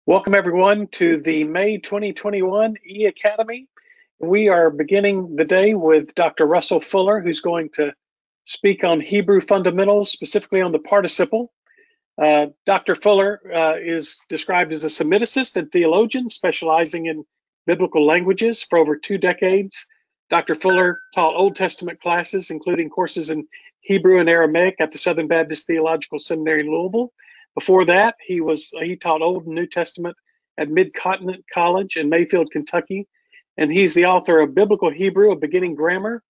Welcome everyone to the May 2021 E-Academy. We are beginning the day with Dr. Russell Fuller, who's going to speak on Hebrew fundamentals, specifically on the participle. Dr. Fuller is described as a Semiticist and theologian specializing in biblical languages for over 2 decades. Dr. Fuller taught Old Testament classes, including courses in Hebrew and Aramaic at the Southern Baptist Theological Seminary in Louisville. Before that, he taught Old and New Testament at Mid-Continent College in Mayfield, Kentucky, and he's the author of Biblical Hebrew, a Beginning Grammar.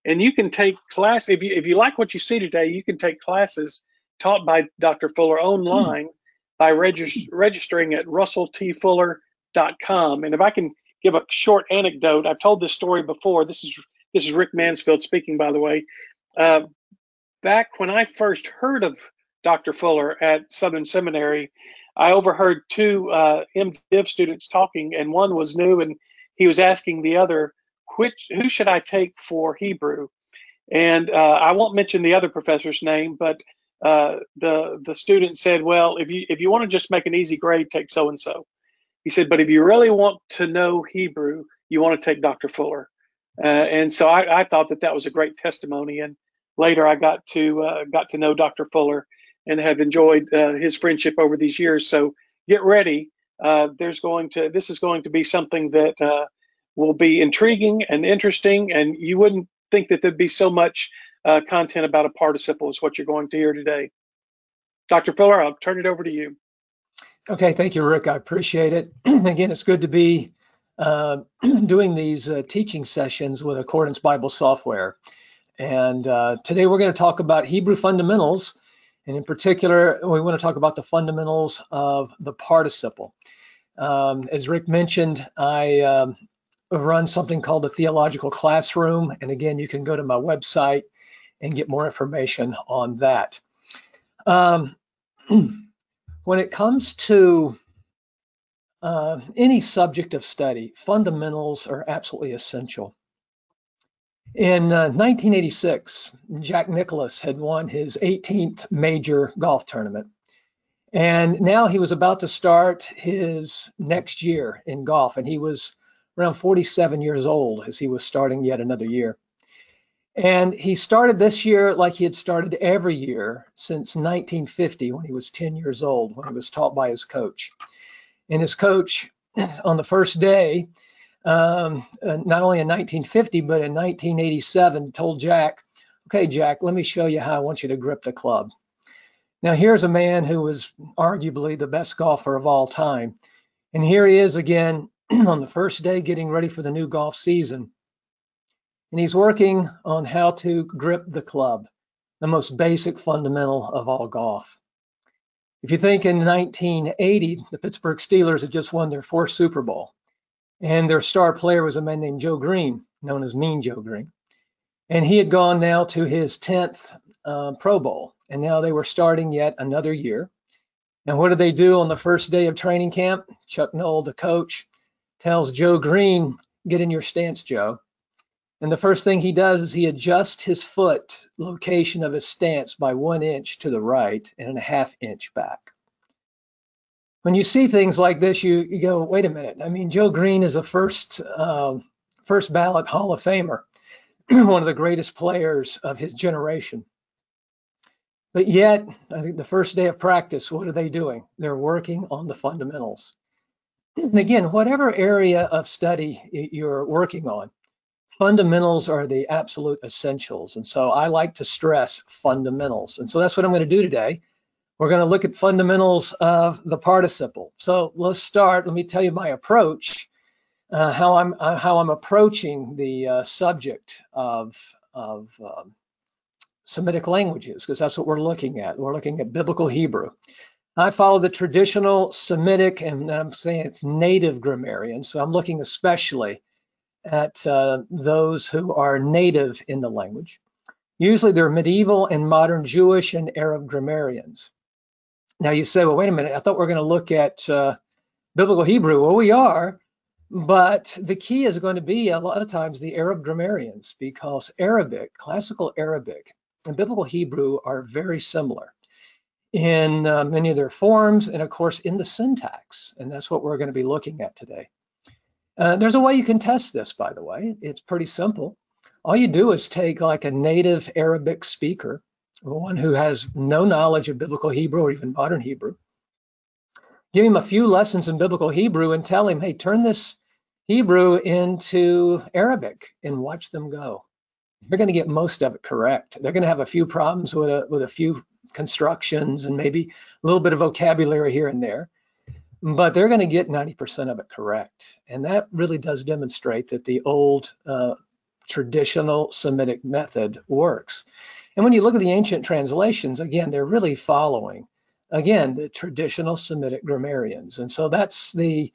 And you can take class if you like what you see today. You can take classes taught by Dr. Fuller online by registering at russelltfuller.com. And if I can give a short anecdote, I've told this story before. This is Rick Mansfield speaking, by the way. Back when I first heard of Dr. Fuller at Southern Seminary, I overheard 2 MDiv students talking, and one was new, and he was asking the other, who should I take for Hebrew? And I won't mention the other professor's name, but the student said, well, if you want to just make an easy grade, take so-and-so. He said, but if you really want to know Hebrew, you want to take Dr. Fuller. And so I thought that was a great testimony. And later I got to know Dr. Fuller and have enjoyed his friendship over these years. So get ready. This is going to be something that will be intriguing and interesting, and you wouldn't think that there'd be so much content about a participle as what you're going to hear today. Dr. Fuller, I'll turn it over to you. Okay, thank you, Rick. I appreciate it. Again, it's good to be doing these teaching sessions with Accordance Bible software. And today we're going to talk about Hebrew fundamentals. And in particular, we want to talk about the fundamentals of the participle. As Rick mentioned, I run something called the Theological Classroom. And again, you can go to my website and get more information on that. When it comes to any subject of study, fundamentals are absolutely essential. In 1986, Jack Nicklaus had won his 18th major golf tournament. And now he was about to start his next year in golf. And he was around 47 years old as he was starting yet another year. And he started this year like he had started every year since 1950 when he was 10 years old, when he was taught by his coach. And his coach on the first day, not only in 1950, but in 1987, told Jack, okay, Jack, let me show you how I want you to grip the club. Now, here's a man who was arguably the best golfer of all time. And here he is again on the first day getting ready for the new golf season. And he's working on how to grip the club, the most basic fundamental of all golf. If you think in 1980, the Pittsburgh Steelers had just won their 4th Super Bowl. And their star player was a man named Joe Green, known as Mean Joe Green. And he had gone now to his 10th Pro Bowl. And now they were starting yet another year. And what did they do on the first day of training camp? Chuck Noll, the coach, tells Joe Green, get in your stance, Joe. And the first thing he does is he adjusts his foot location of his stance by 1 inch to the right and a ½ inch back. When you see things like this, you go, wait a minute. I mean, Joe Green is a first ballot Hall of Famer, one of the greatest players of his generation. But yet, I think the first day of practice, what are they doing? They're working on the fundamentals. And again, whatever area of study you're working on, fundamentals are the absolute essentials. And so I like to stress fundamentals. And so that's what I'm going to do today. We're going to look at fundamentals of the participle. So let's start. Let me tell you my approach, how I'm approaching the subject of Semitic languages, because that's what we're looking at. We're looking at biblical Hebrew. I follow the traditional Semitic, and I'm saying it's native grammarian. So I'm looking especially at those who are native in the language. Usually they're medieval and modern Jewish and Arab grammarians. Now you say, well, wait a minute, I thought we were going to look at biblical Hebrew. Well, we are, but the key is going to be a lot of times the Arab grammarians, because Arabic, classical Arabic, and biblical Hebrew are very similar. in many of their forms, and of course in the syntax. And that's what we're going to be looking at today. There's a way you can test this, by the way. It's pretty simple. All you do is take like a native Arabic speaker, one who has no knowledge of biblical Hebrew or even modern Hebrew. Give him a few lessons in biblical Hebrew and tell him, hey, turn this Hebrew into Arabic and watch them go. They're going to get most of it correct. They're going to have a few problems with a few constructions and maybe a little bit of vocabulary here and there, but they're going to get 90% of it correct. And that really does demonstrate that the old traditional Semitic method works. And when you look at the ancient translations, again, they're really following, again, the traditional Semitic grammarians. And so that's the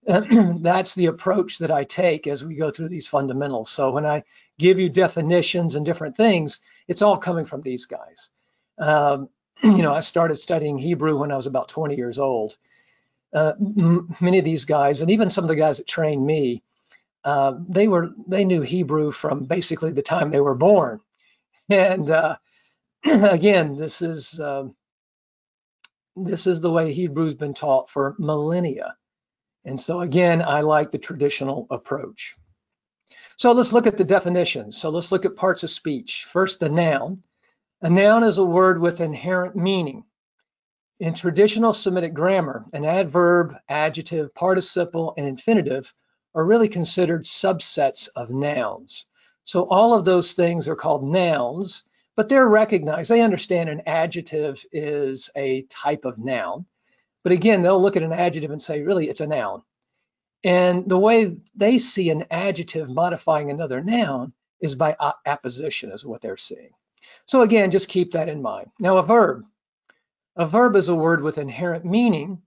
approach that I take as we go through these fundamentals. So when I give you definitions and different things, it's all coming from these guys. I started studying Hebrew when I was about 20 years old. Many of these guys, and even some of the guys that trained me, they knew Hebrew from basically the time they were born. And again, this is the way Hebrew's been taught for millennia. And so again, I like the traditional approach. So let's look at the definitions. So let's look at parts of speech. First, the noun. A noun is a word with inherent meaning. In traditional Semitic grammar, an adverb, adjective, participle, and infinitive are really considered subsets of nouns. So all of those things are called nouns, but they're recognized. They understand an adjective is a type of noun. But again, they'll look at an adjective and say, really, it's a noun. And the way they see an adjective modifying another noun is by apposition, is what they're seeing. So again, just keep that in mind. Now, a verb. A verb is a word with inherent meaning,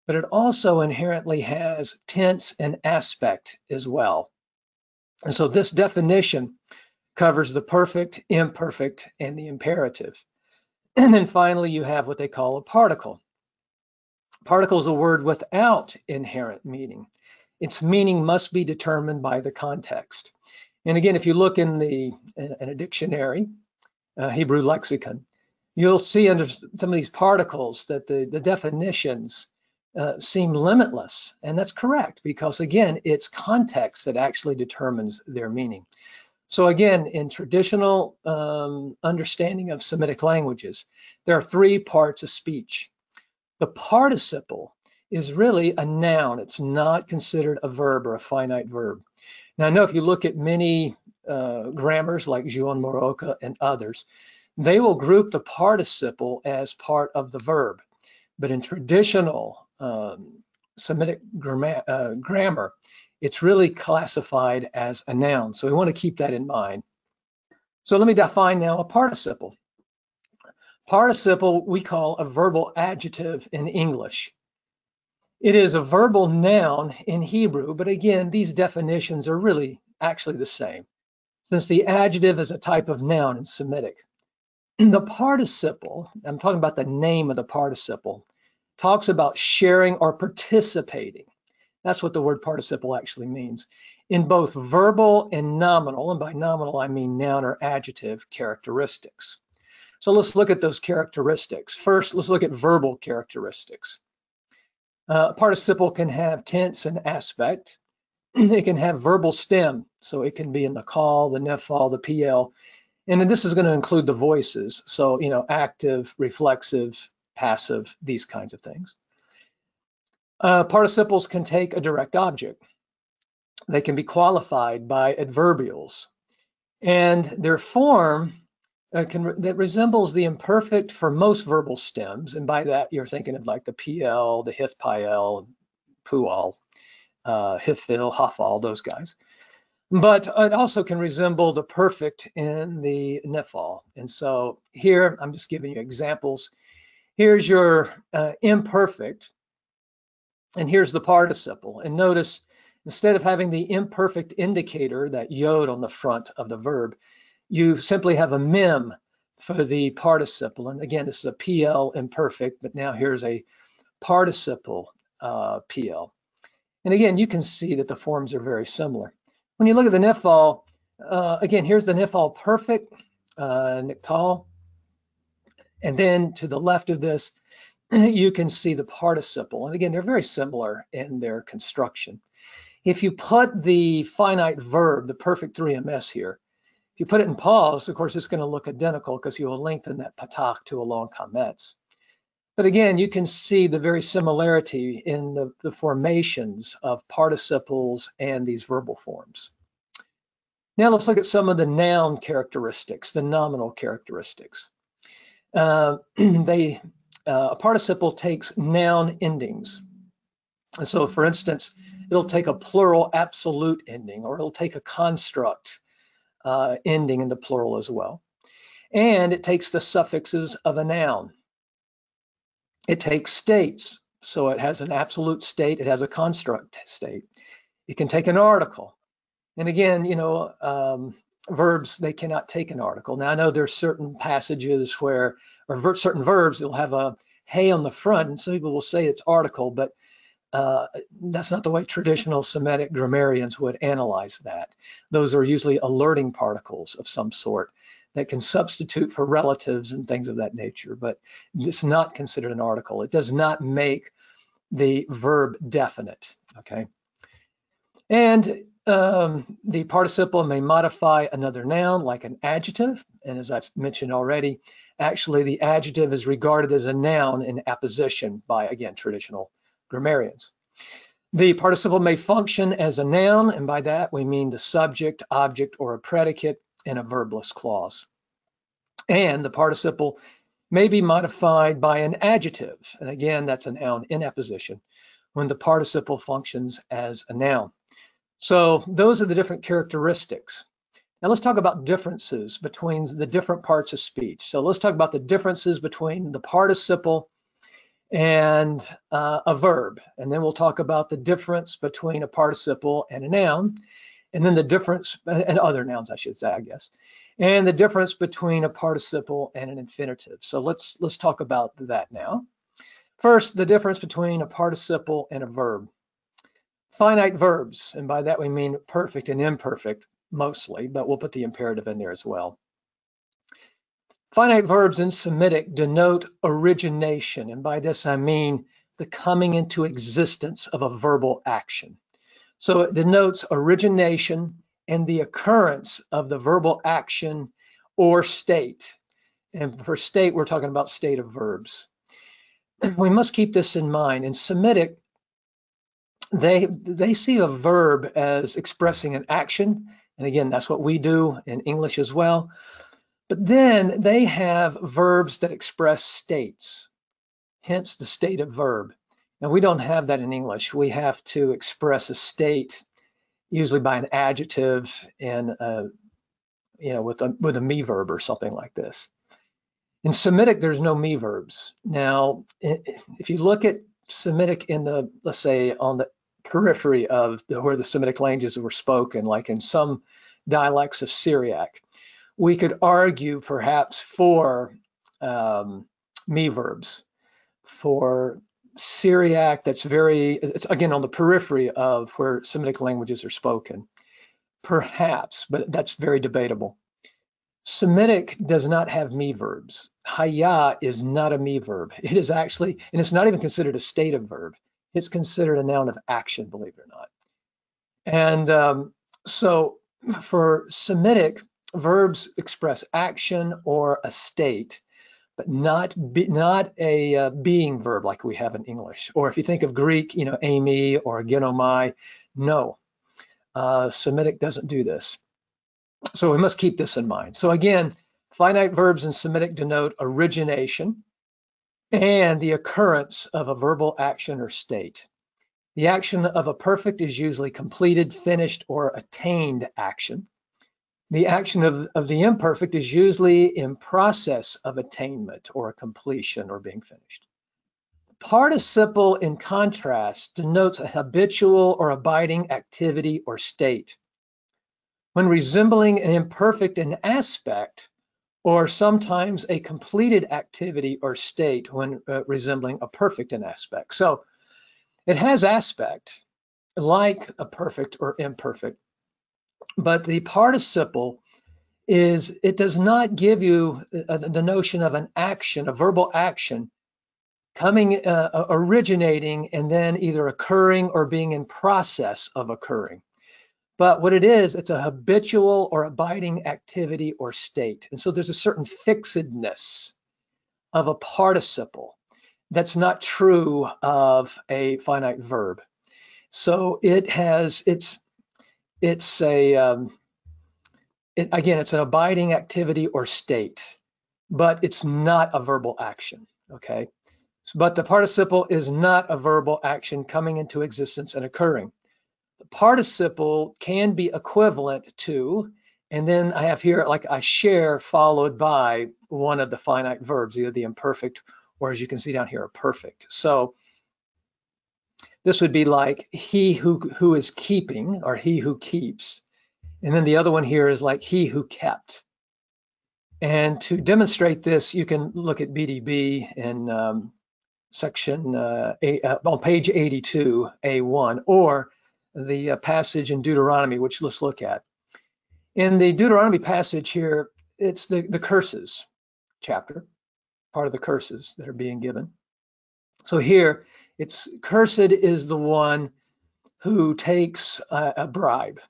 but it also inherently has tense and aspect as well. And so this definition covers the perfect, imperfect, and the imperative. And then finally, you have what they call a particle. Particle is a word without inherent meaning. Its meaning must be determined by the context. And again, if you look in a dictionary, Hebrew lexicon, you'll see under some of these particles that the definitions seem limitless. And that's correct, because again, it's context that actually determines their meaning. So again, in traditional understanding of Semitic languages, there are three parts of speech. The participle is really a noun. It's not considered a verb or a finite verb. Now, I know if you look at many grammars like Juan Moroka and others, they will group the participle as part of the verb. But in traditional Semitic grammar, it's really classified as a noun. So we want to keep that in mind. So let me define now a participle. Participle we call a verbal adjective in English. It is a verbal noun in Hebrew, but again, these definitions are really actually the same, since the adjective is a type of noun in Semitic. The participle, I'm talking about the name of the participle, talks about sharing or participating. That's what the word participle actually means, in both verbal and nominal, and by nominal I mean noun or adjective characteristics. So let's look at those characteristics. First, let's look at verbal characteristics. A participle can have tense and aspect. It can have verbal stem, so it can be in the call, the nephal, the PL, and then this is going to include the voices. So, active, reflexive, passive, these kinds of things. Participles can take a direct object. They can be qualified by adverbials, and their form that resembles the imperfect for most verbal stems, and by that you're thinking of like the PL, the hith-PL, pual, hifil, hafal, those guys. But it also can resemble the perfect in the nephal. And so here I'm just giving you examples. Here's your imperfect, and here's the participle. And notice, instead of having the imperfect indicator, that yod on the front of the verb, you simply have a mem for the participle. And again, this is a PL imperfect, but now here's a participle PL. And again, you can see that the forms are very similar. When you look at the nephal, again, here's the nephal perfect, niktal. And then to the left of this, you can see the participle. And again, they're very similar in their construction. If you put the finite verb, the perfect 3ms here, if you put it in pause, of course, it's going to look identical because you will lengthen that patach to a long kametz. But again, you can see the very similarity in the formations of participles and these verbal forms. Now let's look at some of the noun characteristics, the nominal characteristics. A participle takes noun endings. And so, for instance, it'll take a plural absolute ending, or it'll take a construct ending in the plural as well. And it takes the suffixes of a noun. It takes states. So it has an absolute state, it has a construct state. It can take an article. And again, verbs, they cannot take an article. Now I know there's certain passages where, or certain verbs, it'll have a hey on the front, and some people will say it's article, but that's not the way traditional Semitic grammarians would analyze that. Those are usually alerting particles of some sort that can substitute for relatives and things of that nature, but it's not considered an article. It does not make the verb definite, okay? And the participle may modify another noun like an adjective, and as I've mentioned already, actually the adjective is regarded as a noun in apposition by, again, traditional grammarians. The participle may function as a noun, and by that we mean the subject, object, or a predicate in a verbless clause. And the participle may be modified by an adjective, and again, that's a noun in apposition, when the participle functions as a noun. So those are the different characteristics. Now let's talk about differences between the different parts of speech. So let's talk about the differences between the participle and a verb. And then we'll talk about the difference between a participle and a noun, and then the difference, and other nouns, I should say, I guess, and the difference between a participle and an infinitive. So let's talk about that now. First, the difference between a participle and a verb. Finite verbs, and by that we mean perfect and imperfect mostly, but we'll put the imperative in there as well. Finite verbs in Semitic denote origination, and by this I mean the coming into existence of a verbal action. So it denotes origination and the occurrence of the verbal action or state. And for state, we're talking about state of verbs. We must keep this in mind. In Semitic, they see a verb as expressing an action, and again, that's what we do in English as well. But then they have verbs that express states, hence the state of verb. Now we don't have that in English. We have to express a state usually by an adjective and with a me verb or something like this. In Semitic, there's no me verbs. Now, if you look at Semitic in the, let's say, on the periphery of where the Semitic languages were spoken, like in some dialects of Syriac, we could argue perhaps for me verbs. For Syriac, it's again on the periphery of where Semitic languages are spoken, perhaps, but that's very debatable. Semitic does not have me verbs. Haya is not a me verb. It is actually, and it's not even considered a state of verb. It's considered a noun of action, believe it or not. And so for Semitic, verbs express action or a state, but not a being verb like we have in English. Or if you think of Greek, eimi or genomai, no. Semitic doesn't do this. So we must keep this in mind. So again, finite verbs in Semitic denote origination and the occurrence of a verbal action or state. The action of a perfect is usually completed, finished, or attained action. The action of the imperfect is usually in process of attainment or completion or being finished. The participle, in contrast, denotes a habitual or abiding activity or state. When resembling an imperfect in aspect, or sometimes a completed activity or state when resembling a perfect in aspect. So it has aspect, like a perfect or imperfect, but the participle is it does not give you the notion of an action, a verbal action, coming, originating, and then either occurring or being in process of occurring. But what it is, it's a habitual or abiding activity or state. And so there's a certain fixedness of a participle that's not true of a finite verb. So it has, it's a, again, it's an abiding activity or state, but it's not a verbal action, okay? But the participle is not a verbal action coming into existence and occurring. The participle can be equivalent to, and then I have here like I share followed by one of the finite verbs, either the imperfect or, as you can see down here, a perfect. So this would be like he who is keeping, or he who keeps. And then the other one here is like he who kept. And to demonstrate this, you can look at BDB in section on page 82, A1, or the passage in Deuteronomy, which let's look at. In the Deuteronomy passage here, it's the curses chapter, part of the curses that are being given. So here, it's cursed is the one who takes a bribe.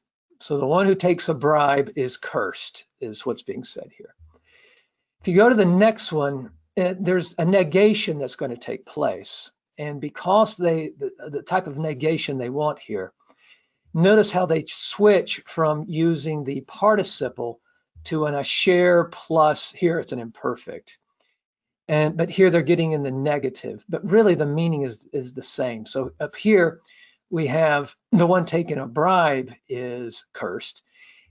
So the one who takes a bribe is cursed, is what's being said here. If you go to the next one, there's a negation that's going to take place. And because the type of negation they want here, notice how they switch from using the participle to an asher plus, here it's an imperfect. But here they're getting in the negative, but really the meaning is the same. So up here we have the one taking a bribe is cursed.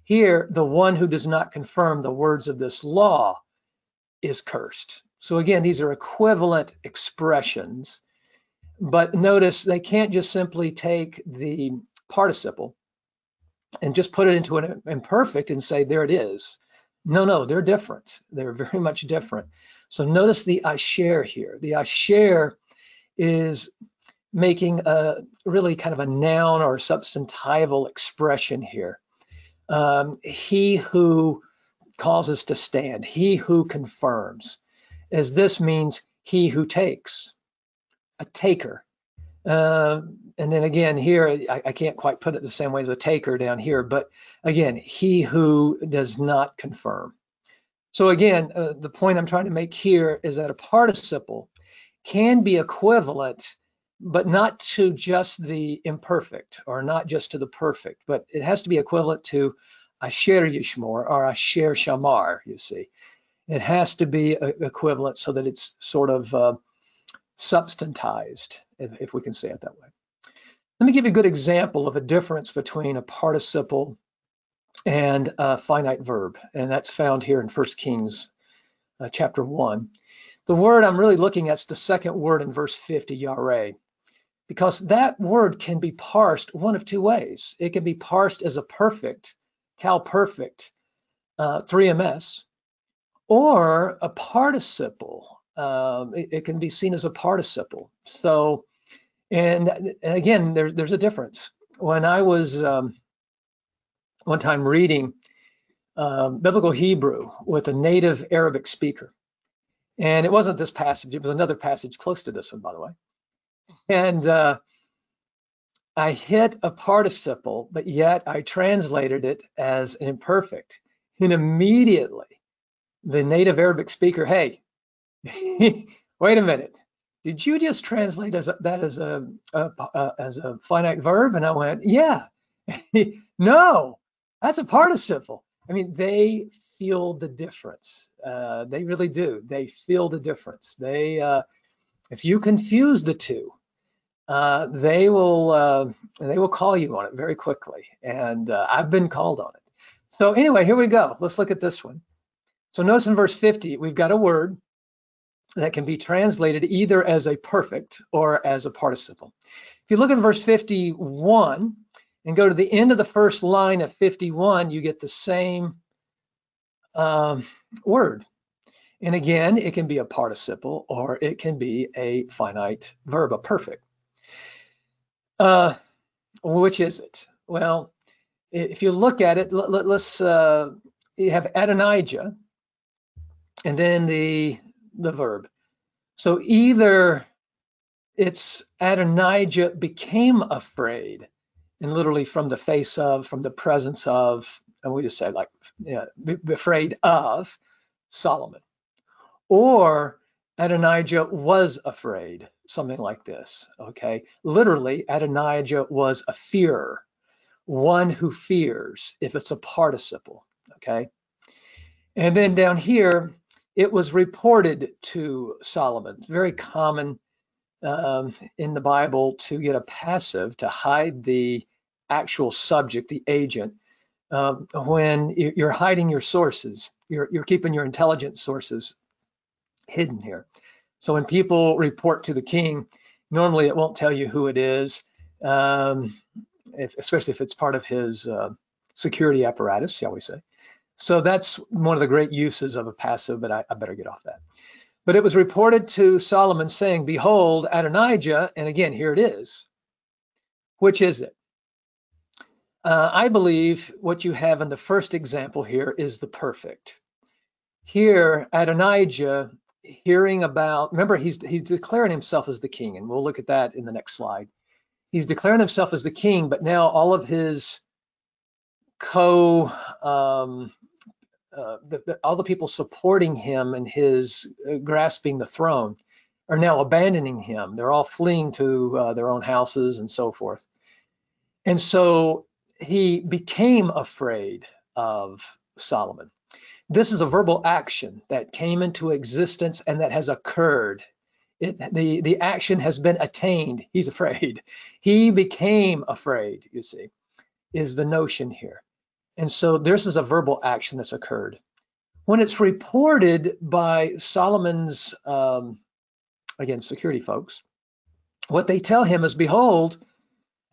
Here, the one who does not confirm the words of this law is cursed. So again, these are equivalent expressions, but notice they can't just simply take the participle and just put it into an imperfect and say, there it is. No, they're different. They're very much different. So notice the asher here. The asher is making a really kind of a noun or substantival expression here. He who causes to stand, he who confirms, as this means he who takes, a taker. And then again here, I can't quite put it the same way as a taker down here, but again, he who does not confirm. So again, the point I'm trying to make here is that a participle can be equivalent, but not to just the imperfect or not just to the perfect, but it has to be equivalent to asher yishmor or asher shamar, you see. It has to be equivalent so that it's sort of substantized, if we can say it that way. Let me give you a good example of a difference between a participle and a finite verb, and that's found here in 1 Kings chapter 1. The word I'm really looking at is the second word in verse 50, yareh, because that word can be parsed one of two ways. It can be parsed as a perfect, cal perfect, 3ms, or a participle. It can be seen as a participle. So, and again, there's a difference. When I was one time reading biblical Hebrew with a native Arabic speaker, and it wasn't this passage, it was another passage close to this one, by the way. And I hit a participle, but yet I translated it as an imperfect. And immediately the native Arabic speaker, hey, wait a minute, did you just translate that as a finite verb? And I went, yeah. No, that's a participle. I mean, they feel the difference. They really do. They feel the difference. They, if you confuse the two, they will call you on it very quickly. And I've been called on it. So anyway, here we go. Let's look at this one. So notice in verse 50, we've got a word that can be translated either as a perfect or as a participle. If you look at verse 51 and go to the end of the first line of 51, you get the same word. And again, it can be a participle or it can be a finite verb, a perfect. Which is it? Well, if you look at it, let's you have Adonijah, and then the verb. So either it's Adonijah became afraid, and literally from the face of, from the presence of, and we just say like, be afraid of Solomon, or Adonijah was afraid, something like this, okay? Literally, Adonijah was a fearer, one who fears, if it's a participle, okay? And then down here, it was reported to Solomon. It's very common in the Bible to get a passive to hide the actual subject, the agent, when you're hiding your sources. You're keeping your intelligence sources hidden here. So when people report to the king, normally it won't tell you who it is, especially if it's part of his security apparatus, shall we say. So that's one of the great uses of a passive, but I better get off that. But it was reported to Solomon saying, behold, Adonijah, and again, here it is. Which is it? I believe what you have in the first example here is the perfect. Here, Adonijah, hearing about, remember, he's declaring himself as the king, and we'll look at that in the next slide. He's declaring himself as the king, but now all of his all the people supporting him and his grasping the throne are now abandoning him. They're all fleeing to their own houses and so forth. And so he became afraid of Solomon. This is a verbal action that came into existence and that has occurred. The action has been attained. He's afraid. He became afraid, you see, is the notion here. And so this is a verbal action that's occurred. When it's reported by Solomon's, again, security folks, what they tell him is, behold,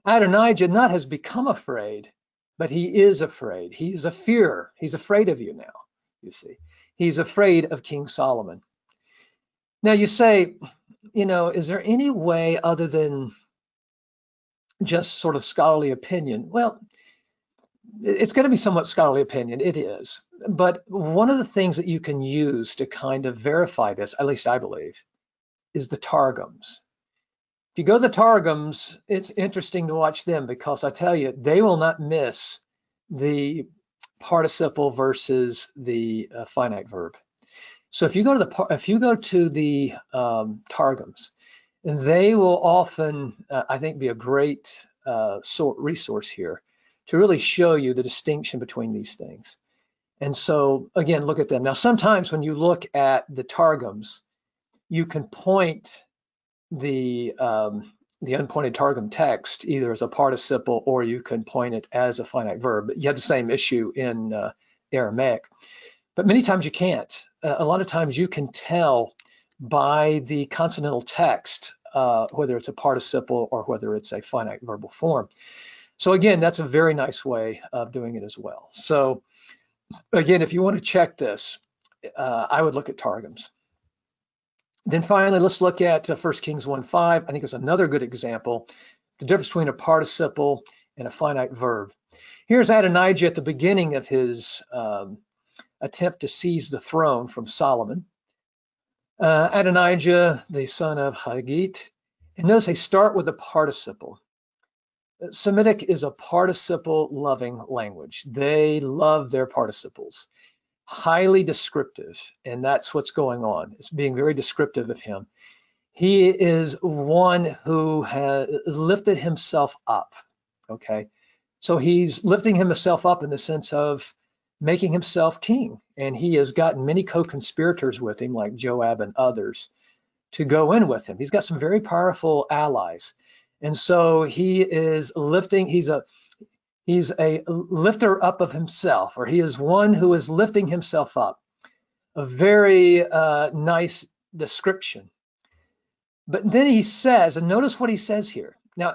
Adonijah not has become afraid, but he is afraid. He's a fearer. He's afraid of you now, you see. He's afraid of King Solomon. Now you say, is there any way other than just sort of scholarly opinion? Well, it's going to be somewhat scholarly opinion. It is. But one of the things that you can use to kind of verify this, at least I believe, is the Targums. If you go to the Targums, it's interesting to watch them because I tell you, they will not miss the participle versus the finite verb. So if you go to the Targums, they will often, I think, be a great resource here to really show you the distinction between these things. And so again, look at them. Now, sometimes when you look at the Targums, you can point the unpointed Targum text either as a participle or you can point it as a finite verb. You have the same issue in Aramaic, but many times you can't. A lot of times you can tell by the consonantal text whether it's a participle or whether it's a finite verbal form. So again, that's a very nice way of doing it as well. So again, if you want to check this, I would look at Targums. Then finally, let's look at 1 Kings 1:5. I think it's another good example, the difference between a participle and a finite verb. Here's Adonijah at the beginning of his attempt to seize the throne from Solomon. Adonijah, the son of Haggith. And notice they start with a participle. Semitic is a participle-loving language. They love their participles. Highly descriptive, and that's what's going on. It's being very descriptive of him. He is one who has lifted himself up, okay? So he's lifting himself up in the sense of making himself king, and he has gotten many co-conspirators with him, like Joab and others, to go in with him. He's got some very powerful allies. And so he is lifting, he's a lifter up of himself, or he is one who is lifting himself up. A very nice description. But then he says, and notice what he says here. Now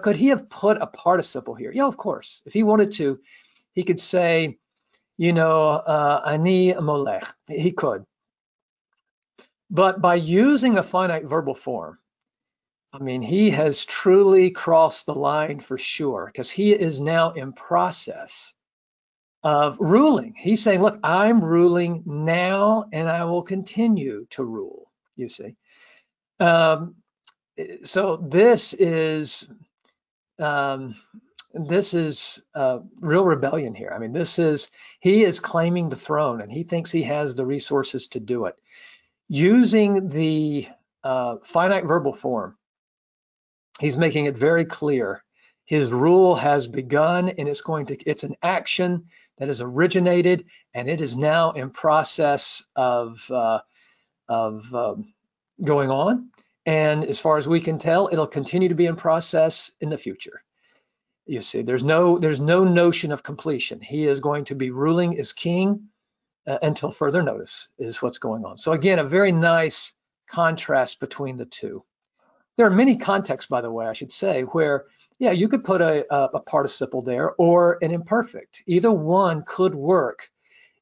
could he have put a participle here? Yeah, of course. If he wanted to, he could say, ani molech. He could. But by using a finite verbal form, I mean, he has truly crossed the line for sure, because he is now in process of ruling. He's saying, look, I'm ruling now and I will continue to rule, you see. So this is real rebellion here. I mean, he is claiming the throne and he thinks he has the resources to do it. Using the finite verbal form, he's making it very clear. His rule has begun and it's an action that has originated and it is now in process of going on. And as far as we can tell, it'll continue to be in process in the future. You see, there's no notion of completion. He is going to be ruling as king until further notice is what's going on. So again, a very nice contrast between the two. There are many contexts, by the way, I should say, where, yeah, you could put a participle there or an imperfect. Either one could work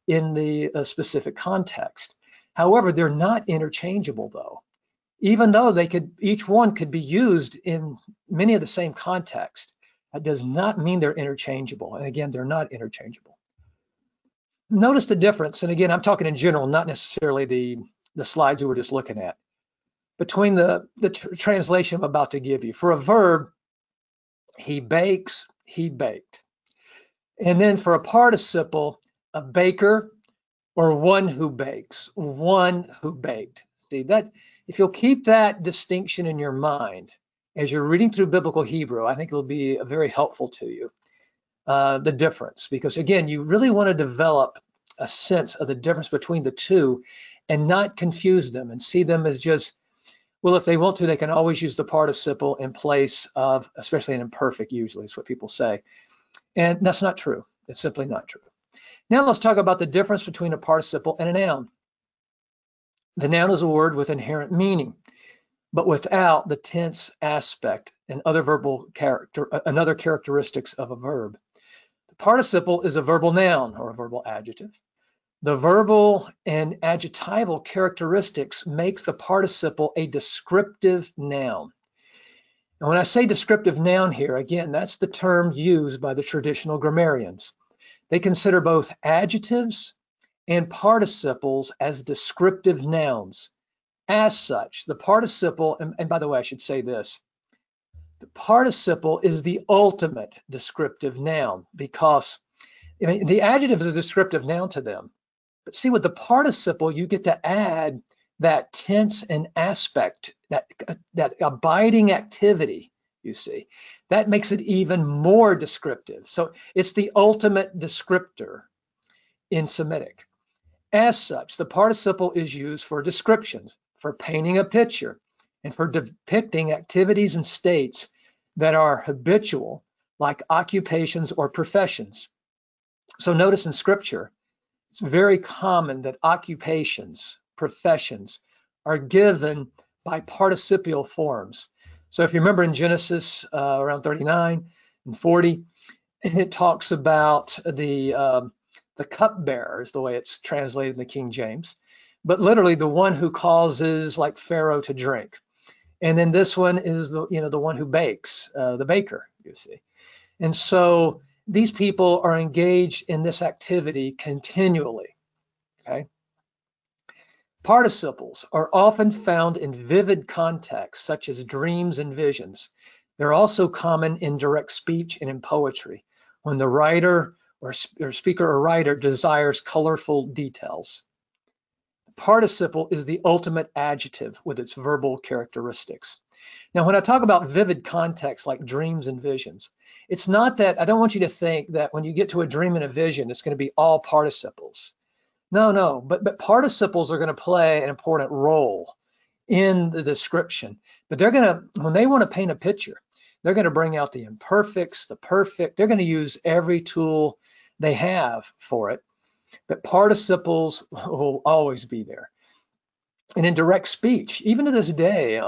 in the specific context. However, they're not interchangeable, though. Even though each one could be used in many of the same contexts, that does not mean they're interchangeable. And again, they're not interchangeable. Notice the difference, and again, I'm talking in general, not necessarily the slides we were just looking at, between the translation I'm about to give you. For a verb, he bakes, he baked. And then for a participle, a baker or one who bakes, one who baked. See that, if you'll keep that distinction in your mind as you're reading through biblical Hebrew, I think it'll be very helpful to you, the difference. Because again, you really want to develop a sense of the difference between the two and not confuse them and see them as just, well, if they want to, they can always use the participle in place of, especially an imperfect, usually is what people say. And that's not true. It's simply not true. Now let's talk about the difference between a participle and a noun. The noun is a word with inherent meaning, but without the tense aspect and other other characteristics of a verb. The participle is a verbal noun or a verbal adjective. The verbal and adjectival characteristics makes the participle a descriptive noun. And when I say descriptive noun here, again, that's the term used by the traditional grammarians. They consider both adjectives and participles as descriptive nouns. As such, the participle, and by the way, I should say this, the participle is the ultimate descriptive noun because the adjective is a descriptive noun to them. But see, with the participle, you get to add that tense and aspect, that abiding activity, you see. That makes it even more descriptive. So it's the ultimate descriptor in Semitic. As such, the participle is used for descriptions, for painting a picture, and for depicting activities and states that are habitual, like occupations or professions. So notice in Scripture, it's very common that occupations, professions, are given by participial forms. So if you remember in Genesis around 39 and 40, it talks about the cupbearer is the way it's translated in the King James, but literally the one who causes like Pharaoh to drink. And then this one is the one who bakes, the baker, you see. And so these people are engaged in this activity continually, okay? Participles are often found in vivid contexts, such as dreams and visions. They're also common in direct speech and in poetry, when the writer or speaker or writer desires colorful details. The participle is the ultimate adjective with its verbal characteristics. Now, when I talk about vivid contexts like dreams and visions, it's not that, I don't want you to think that when you get to a dream and a vision, it's going to be all participles. No, but participles are going to play an important role in the description. But they're going to, when they want to paint a picture, they're going to bring out the imperfects, the perfect. They're going to use every tool they have for it. But participles will always be there. And in direct speech, even to this day,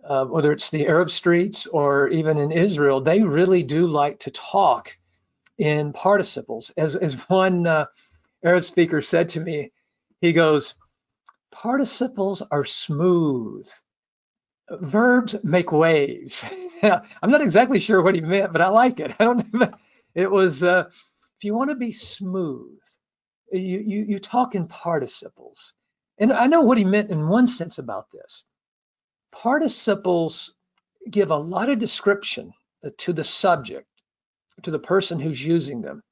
whether it's the Arab streets or even in Israel, they really do like to talk in participles. As one Arab speaker said to me, he goes, participles are smooth. Verbs make waves. I'm not exactly sure what he meant, but I like it. I don't know. It was if you want to be smooth, you talk in participles. And I know what he meant in one sense about this. Participles give a lot of description to the subject, to the person who's using them.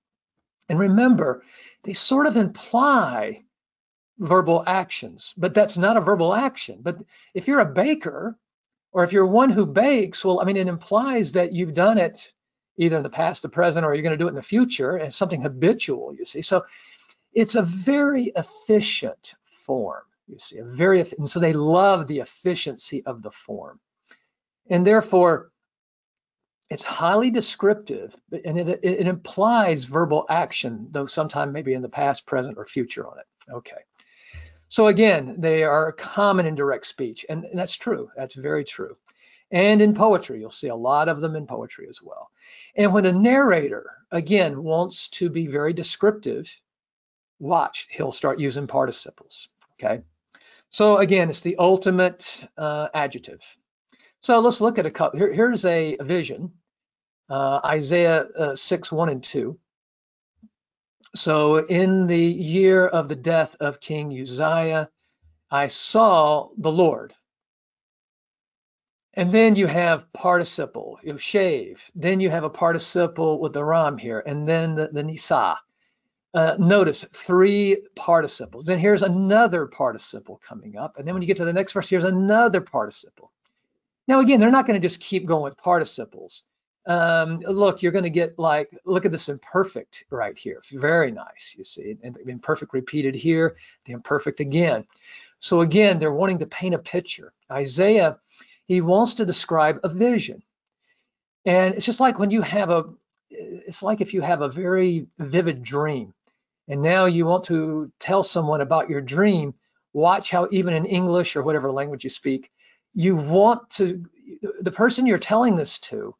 And remember, they sort of imply verbal actions, but that's not a verbal action. But if you're a baker, or if you're one who bakes, well, I mean, it implies that you've done it either in the past, the present, or you're going to do it in the future, and something habitual, you see. So it's a very efficient form, you see, and so they love the efficiency of the form. And therefore, it's highly descriptive, and it implies verbal action, though sometime maybe in the past, present, or future on it. Okay. So again, they are common in direct speech, and that's true. That's very true. And in poetry, you'll see a lot of them in poetry as well. And when a narrator, again, wants to be very descriptive, watch, he'll start using participles, okay? So again, it's the ultimate adjective. So let's look at a couple. Here's a vision, Isaiah 6, 1 and 2. So in the year of the death of King Uzziah, I saw the Lord. And then you have participle, you shave. Then you have a participle with the ram here, and then the nisa. Notice 3 participles. Then here's another participle coming up. And then when you get to the next verse, here's another participle. Now, again, they're not going to just keep going with participles. Look, you're going to get like, look at this imperfect right here. It's very nice, you see. And the imperfect repeated here, the imperfect again. So again, they're wanting to paint a picture. Isaiah, he wants to describe a vision. And it's just like when you have it's like if you have a very vivid dream, and now you want to tell someone about your dream, watch how even in English or whatever language you speak, you want to, the person you're telling this to,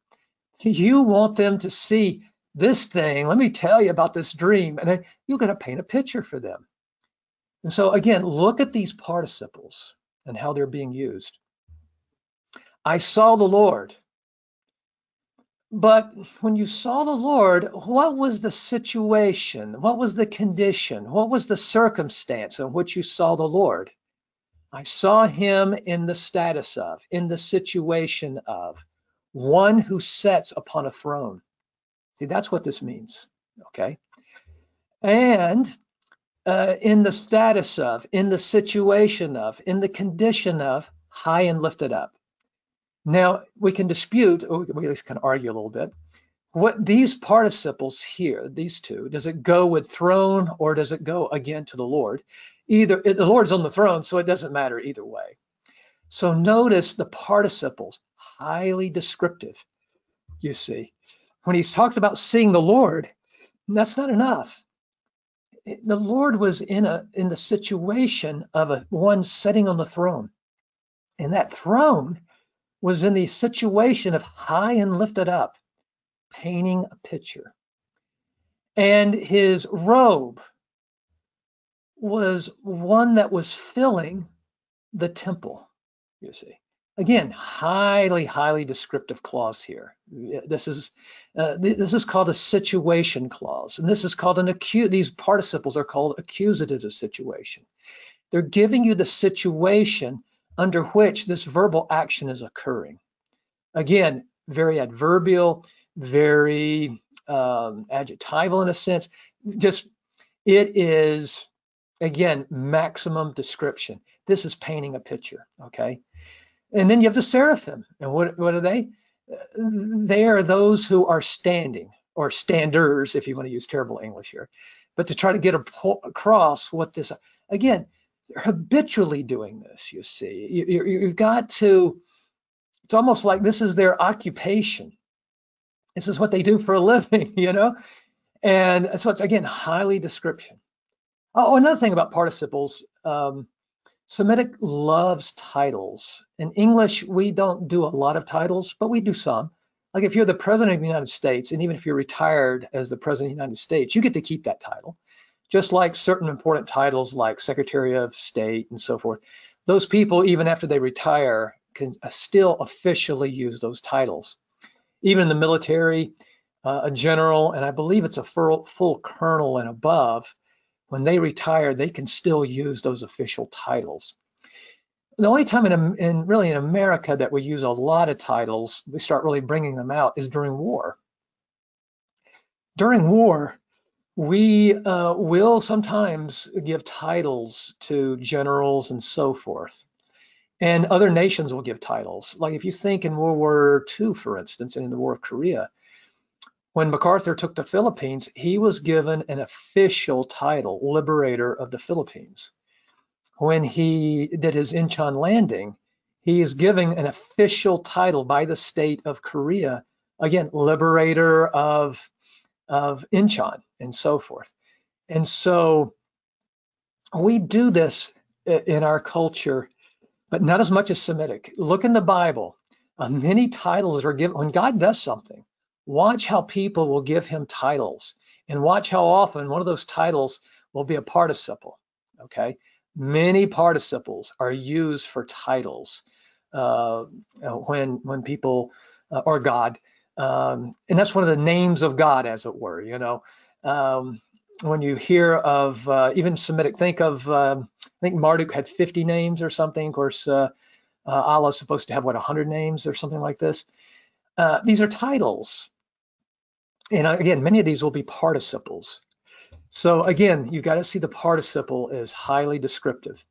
you want them to see this thing. Let me tell you about this dream. And then you're going to paint a picture for them. And so again, look at these participles and how they're being used. I saw the Lord. But when you saw the Lord, what was the situation? What was the condition? What was the circumstance in which you saw the Lord? I saw him in the status of, in the situation of, one who sits upon a throne. See, that's what this means, okay? And in the status of, in the situation of, in the condition of, high and lifted up. Now, we can dispute, or we at least can argue a little bit, what these participles here, these two, does it go with throne or does it go again to the Lord? Either, the Lord's on the throne, so it doesn't matter either way. So notice the participles, highly descriptive, you see. When he's talked about seeing the Lord, that's not enough. The Lord was in the situation of one sitting on the throne. And that throne was in the situation of high and lifted up, painting a picture. And his robe was one that was filling the temple, you see. Again, highly, highly descriptive clause here. This is called a situation clause, and this is called these participles are called accusative of situation. They're giving you the situation under which this verbal action is occurring. Again, very adverbial, very adjectival in a sense. Just, it is, again, maximum description. This is painting a picture, okay? And then you have the seraphim. And what are they? They are those who are standing, or standers, if you want to use terrible English here. But to try to get across what this, again, they're habitually doing this, you see. You've got to, it's almost like this is their occupation. This is what they do for a living, you know? And so it's, again, highly description. Oh, another thing about participles, Semitic loves titles. In English, we don't do a lot of titles, but we do some. Like if you're the President of the United States, and even if you're retired as the President of the United States, you get to keep that title. Just like certain important titles like Secretary of State and so forth. Those people, even after they retire, can still officially use those titles. Even in the military, a general, and I believe it's a full colonel and above, when they retire, they can still use those official titles. The only time really in America that we use a lot of titles, we start really bringing them out, is during war. During war, we will sometimes give titles to generals and so forth. And other nations will give titles. Like if you think in World War II, for instance, and in the War of Korea, when MacArthur took the Philippines, he was given an official title, Liberator of the Philippines. When he did his Incheon landing, he is giving an official title by the state of Korea, again, Liberator of Incheon and so forth. And so we do this in our culture, but not as much as Semitic. Look in the Bible. Many titles are given. When God does something, watch how people will give him titles, and watch how often one of those titles will be a participle, okay? Many participles are used for titles when people, or God, and that's one of the names of God, as it were, you know. When you hear of even Semitic, think of, I think Marduk had 50 names or something. Of course, Allah's supposed to have, what, 100 names or something like this. These are titles. And again, many of these will be participles. So again, you've got to see the participle is highly descriptive.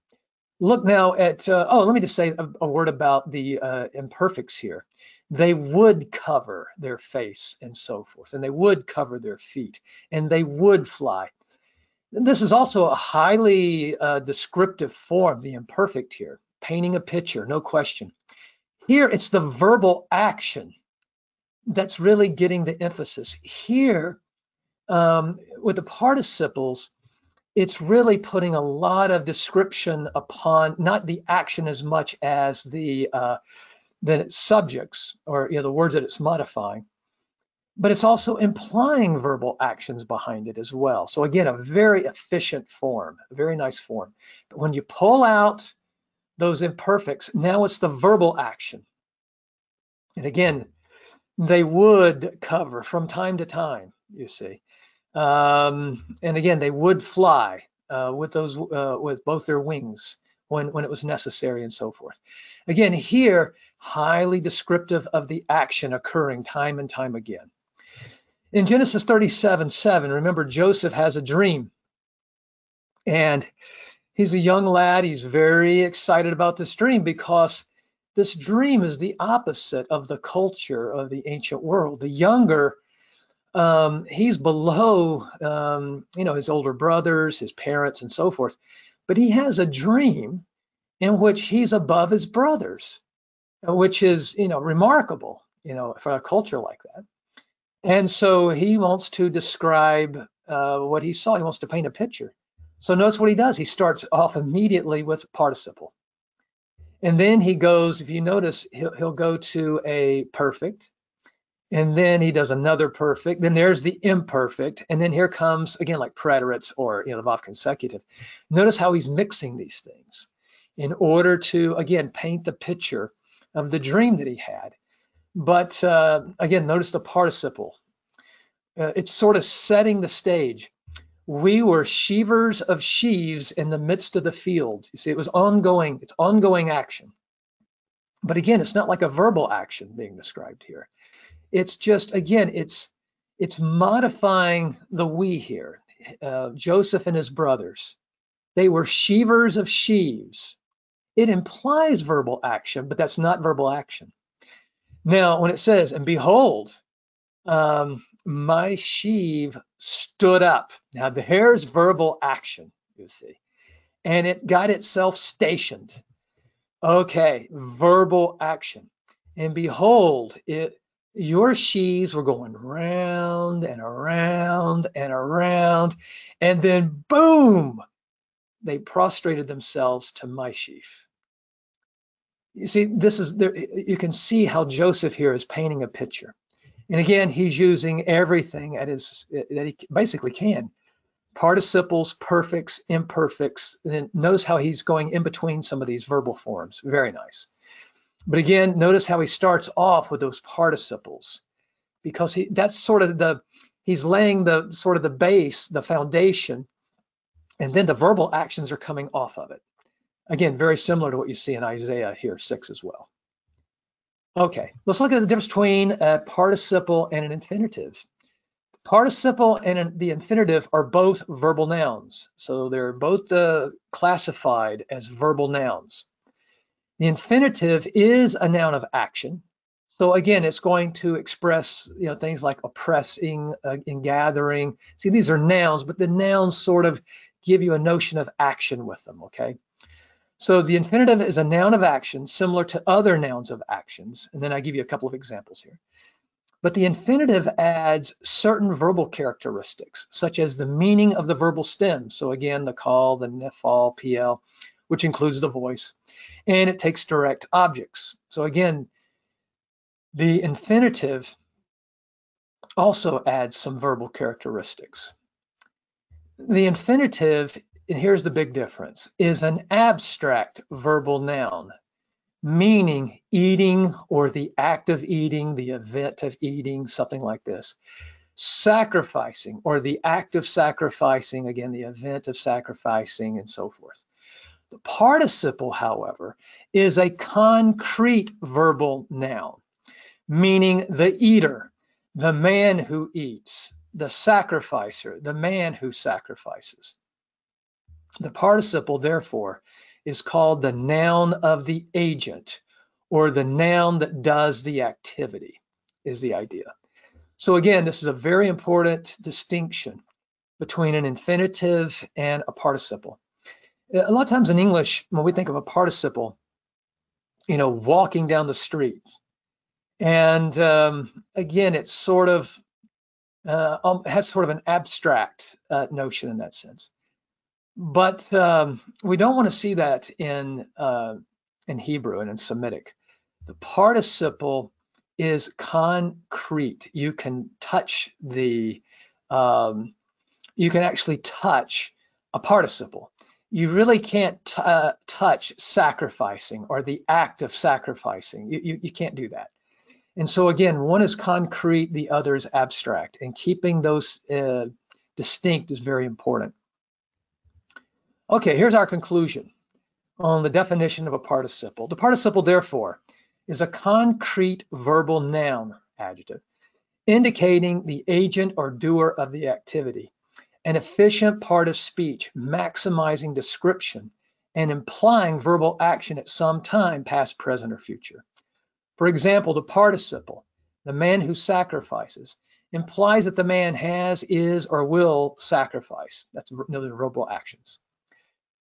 Look now at, let me just say a word about the imperfects here. They would cover their face and so forth, and they would cover their feet, and they would fly. This is also a highly descriptive form, the imperfect here, painting a picture, no question. Here, it's the verbal action that's really getting the emphasis. Here, with the participles, it's really putting a lot of description upon not the action as much as the subjects, or the words that it's modifying, but it's also implying verbal actions behind it as well. So again, a very efficient form, a very nice form. But when you pull out those imperfects, now it's the verbal action. And again, they would cover from time to time, you see. And again, they would fly with both their wings when it was necessary and so forth. Again, here, highly descriptive of the action occurring time and time again. In Genesis 37:7, remember, Joseph has a dream. And he's a young lad. He's very excited about this dream because this dream is the opposite of the culture of the ancient world. The younger, he's below, his older brothers, his parents, and so forth. But he has a dream in which he's above his brothers, which is, remarkable, for a culture like that. And so he wants to describe what he saw. He wants to paint a picture. So notice what he does. He starts off immediately with participle. And then he goes, if you notice, he'll go to a perfect. And then he does another perfect. Then there's the imperfect. And then here comes, again, like preterites or, the verb consecutive. Notice how he's mixing these things in order to, again, paint the picture of the dream that he had. But again, notice the participle. It's sort of setting the stage. We were sheavers of sheaves in the midst of the field. You see, it was ongoing. It's ongoing action. But again, it's not like a verbal action being described here. It's just, again, it's modifying the we here. Joseph and his brothers, they were sheavers of sheaves. It implies verbal action, but that's not verbal action. Now, when it says, and behold, my sheave stood up. Now, there's verbal action, you see, and it got itself stationed. Okay, verbal action. And behold, your sheaves were going round and around and around, and then boom, they prostrated themselves to my sheaf. You see, you can see how Joseph here is painting a picture. And again, he's using everything that he basically can. Participles, perfects, imperfects. And then notice how he's going in between some of these verbal forms. Very nice. But again, notice how he starts off with those participles. because that's sort of he's laying the sort of the base, the foundation, and then the verbal actions are coming off of it. Again, very similar to what you see in Isaiah here 6 as well. Okay, let's look at the difference between a participle and an infinitive. Participle and the infinitive are both verbal nouns, so they're both classified as verbal nouns. The infinitive is a noun of action. So again, it's going to express, things like oppressing and gathering. See, these are nouns, but the nouns sort of give you a notion of action with them, okay? So the infinitive is a noun of action similar to other nouns of actions. And then I give you a couple of examples here. But the infinitive adds certain verbal characteristics, such as the meaning of the verbal stem. So again, the call, the nefal, pl, which includes the voice, and it takes direct objects. So again, the infinitive also adds some verbal characteristics. The infinitive, and here's the big difference, is an abstract verbal noun, meaning eating or the act of eating, the event of eating, something like this. Sacrificing or the act of sacrificing, again, the event of sacrificing, and so forth. The participle, however, is a concrete verbal noun, meaning the eater, the man who eats, the sacrificer, the man who sacrifices. The participle, therefore, is called the noun of the agent, or the noun that does the activity, is the idea. So again, this is a very important distinction between an infinitive and a participle. A lot of times in English, when we think of a participle, walking down the street, and again, it's sort of has sort of an abstract notion in that sense. But we don't want to see that in Hebrew and in Semitic. The participle is concrete. You can touch you can actually touch a participle. You really can't touch sacrificing or the act of sacrificing. You can't do that. And so again, one is concrete, the other is abstract, and keeping those distinct is very important. Okay, here's our conclusion on the definition of a participle. The participle, therefore, is a concrete verbal noun, adjective, indicating the agent or doer of the activity, an efficient part of speech, maximizing description, and implying verbal action at some time, past, present, or future. For example, the participle, the man who sacrifices, implies that the man has, is, or will sacrifice. That's another verbal actions.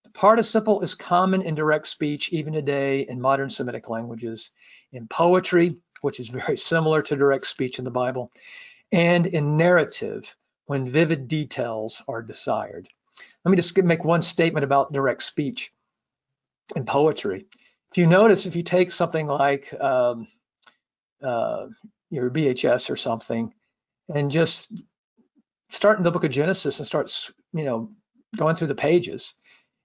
The participle is common in direct speech even today in modern Semitic languages, in poetry, which is very similar to direct speech in the Bible, and in narrative, when vivid details are desired. Let me just make one statement about direct speech in poetry. If you notice, if you take something like your BHS or something, and just start in the book of Genesis and start, going through the pages,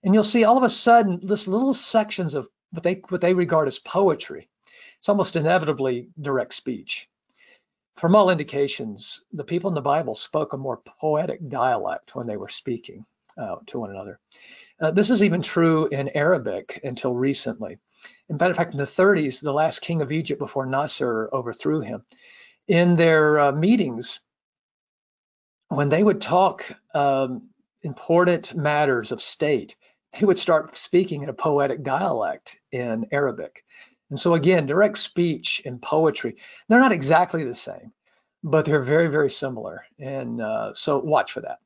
and you'll see all of a sudden this little sections of what they regard as poetry. It's almost inevitably direct speech. From all indications, the people in the Bible spoke a more poetic dialect when they were speaking to one another. This is even true in Arabic until recently. In fact, in the 30s, the last king of Egypt before Nasser overthrew him, in their meetings, when they would talk important matters of state, they would start speaking in a poetic dialect in Arabic. And so again, direct speech and poetry, they're not exactly the same, but they're very, very similar. And so watch for that.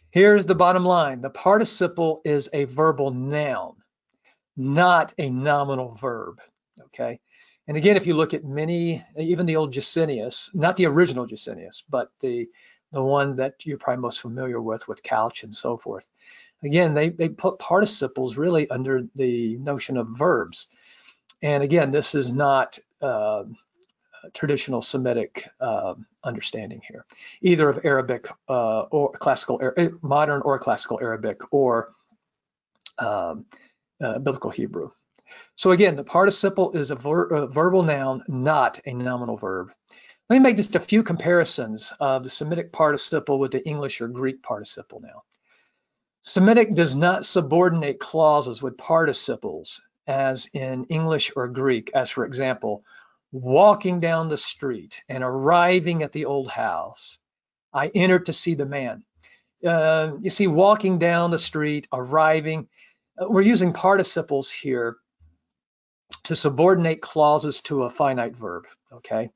Here's the bottom line. The participle is a verbal noun, not a nominal verb, okay? And again, if you look at many, even the old Gesenius, not the original Gesenius, but the one that you're probably most familiar with Couch and so forth. Again, they put participles really under the notion of verbs. And again, this is not traditional Semitic understanding here, either of Arabic or classical, modern or classical Arabic or biblical Hebrew. So again, the participle is a verbal noun, not a nominal verb. Let me make just a few comparisons of the Semitic participle with the English or Greek participle now. Semitic does not subordinate clauses with participles as in English or Greek, as for example, walking down the street and arriving at the old house. I entered to see the man. You see, walking down the street, arriving. We're using participles here to subordinate clauses to a finite verb, okay?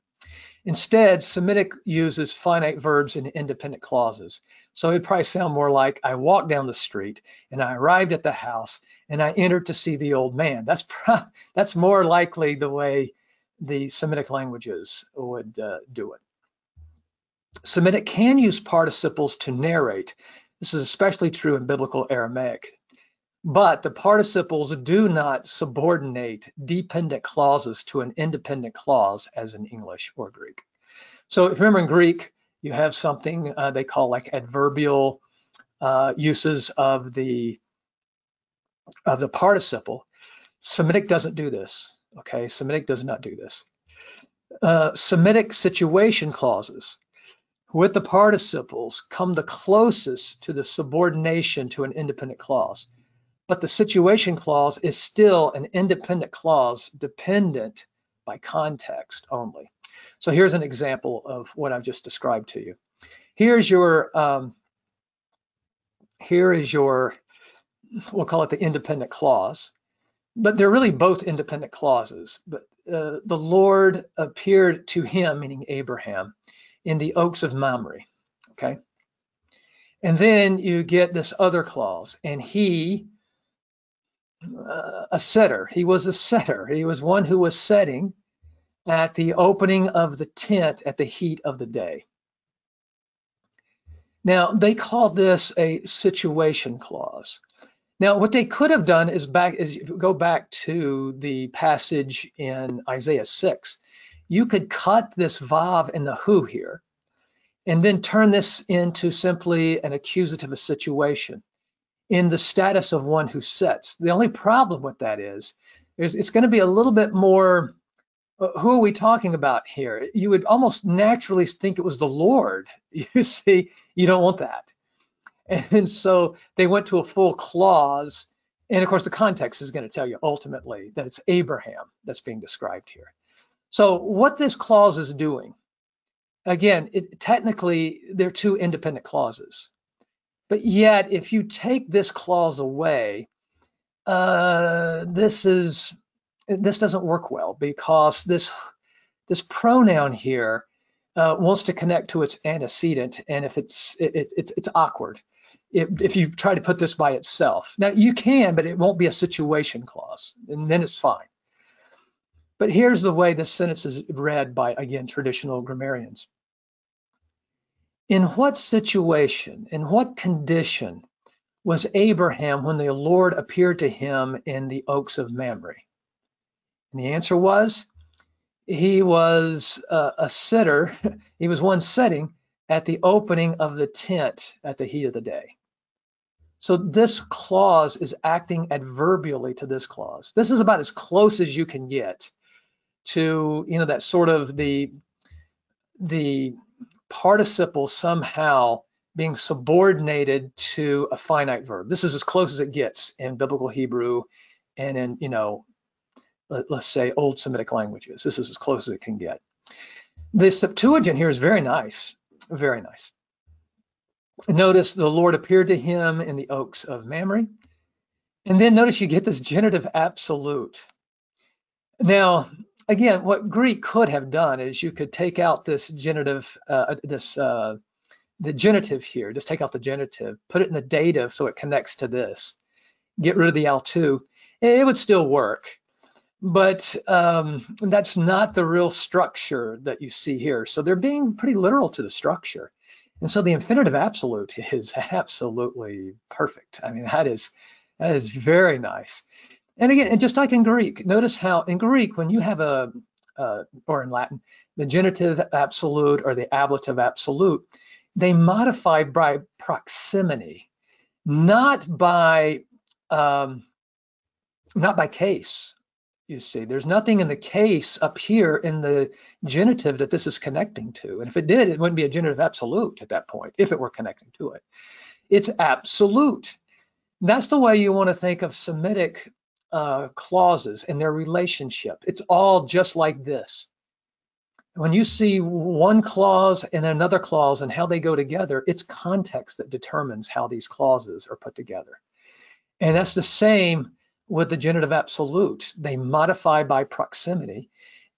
Instead, Semitic uses finite verbs in independent clauses. So it'd probably sound more like, I walked down the street and I arrived at the house and I entered to see the old man. That's more likely the way the Semitic languages would do it. Semitic can use participles to narrate. This is especially true in biblical Aramaic. But the participles do not subordinate dependent clauses to an independent clause as in English or Greek. So if you remember in Greek, you have something they call like adverbial uses of the participle. Semitic doesn't do this, okay? Semitic does not do this. Semitic situation clauses with the participles come the closest to the subordination to an independent clause. But the situation clause is still an independent clause dependent by context only. So here's an example of what I've just described to you. Here is your, we'll call it the independent clause, but they're really both independent clauses. But the Lord appeared to him, meaning Abraham, in the oaks of Mamre, okay? And then you get this other clause, and he, a setter. He was a setter. He was one who was setting at the opening of the tent at the heat of the day. Now, they call this a situation clause. Now, what they could have done is go back to the passage in Isaiah 6. You could cut this vav and the hu here, and then turn this into simply an accusative of situation in the status of one who sets. The only problem with that is it's going to be a little bit more, who are we talking about here? You would almost naturally think it was the Lord. You see, you don't want that. And so they went to a full clause. And of course, the context is going to tell you ultimately that it's Abraham that's being described here. So what this clause is doing, again, technically, they're two independent clauses. But yet, if you take this clause away, this doesn't work well, because this pronoun here wants to connect to its antecedent, and if it's awkward if you try to put this by itself. Now you can, but it won't be a situation clause, and then it's fine. But here's the way this sentence is read by, again, traditional grammarians. In what situation, in what condition was Abraham when the Lord appeared to him in the oaks of Mamre? And the answer was, he was a sitter. He was one sitting at the opening of the tent at the heat of the day. So this clause is acting adverbially to this clause. This is about as close as you can get to, that sort of the participle somehow being subordinated to a finite verb. This is as close as it gets in biblical Hebrew and in, let's say Old Semitic languages. This is as close as it can get. The Septuagint here is very nice, very nice. Notice the Lord appeared to him in the oaks of Mamre. And then notice you get this genitive absolute. Now, again, what Greek could have done is you could take out this genitive, the genitive here, just take out the genitive, put it in the dative so it connects to this, get rid of the al2. It would still work, but that's not the real structure that you see here. So they're being pretty literal to the structure. And so the infinitive absolute is absolutely perfect. I mean, that is very nice. And again, and just like in Greek, notice how in Greek, when you have or in Latin, the genitive absolute or the ablative absolute, they modify by proximity, not by case. You see, there's nothing in the case up here in the genitive that this is connecting to. And if it did, it wouldn't be a genitive absolute at that point, if it were connecting to it. It's absolute. That's the way you want to think of Semitic clauses and their relationship. It's all just like this. When you see one clause and another clause and how they go together, it's context that determines how these clauses are put together. And that's the same with the genitive absolute. They modify by proximity,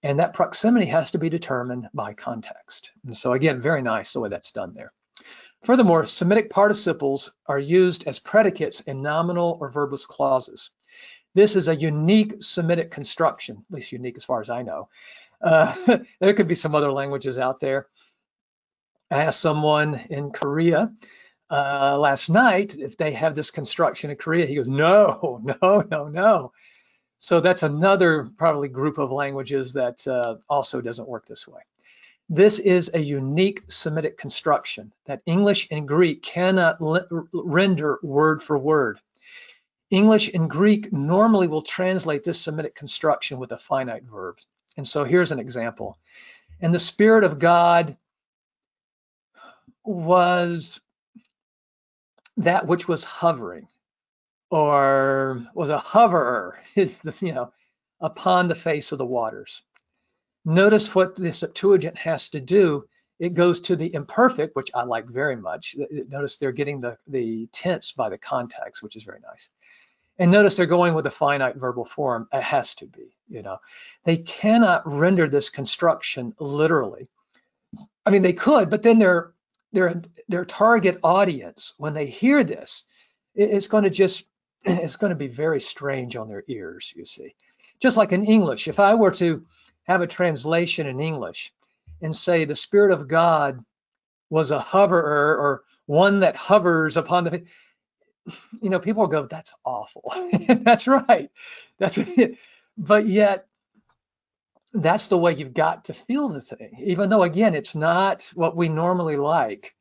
and that proximity has to be determined by context. And so again, very nice the way that's done there. Furthermore, Semitic participles are used as predicates in nominal or verbless clauses. This is a unique Semitic construction, at least unique as far as I know. There could be some other languages out there. I asked someone in Korea last night if they have this construction in Korea. He goes, no, no, no, no. So that's another probably group of languages that also doesn't work this way. This is a unique Semitic construction that English and Greek cannot render word for word. English and Greek normally will translate this Semitic construction with a finite verb. And so here's an example. And the Spirit of God was that which was hovering, or was a hoverer, upon the face of the waters. Notice what the Septuagint has to do. It goes to the imperfect, which I like very much. Notice they're getting the tense by the context, which is very nice. And notice they're going with the finite verbal form. It has to be, They cannot render this construction literally. I mean, they could, but then their target audience, when they hear this, it's going to be very strange on their ears, you see. Just like in English, if I were to have a translation in English and say the Spirit of God was a hoverer, or one that hovers upon the, people will go, that's awful. That's right. That's it. But yet, that's the way you've got to feel the thing, even though, again, it's not what we normally like.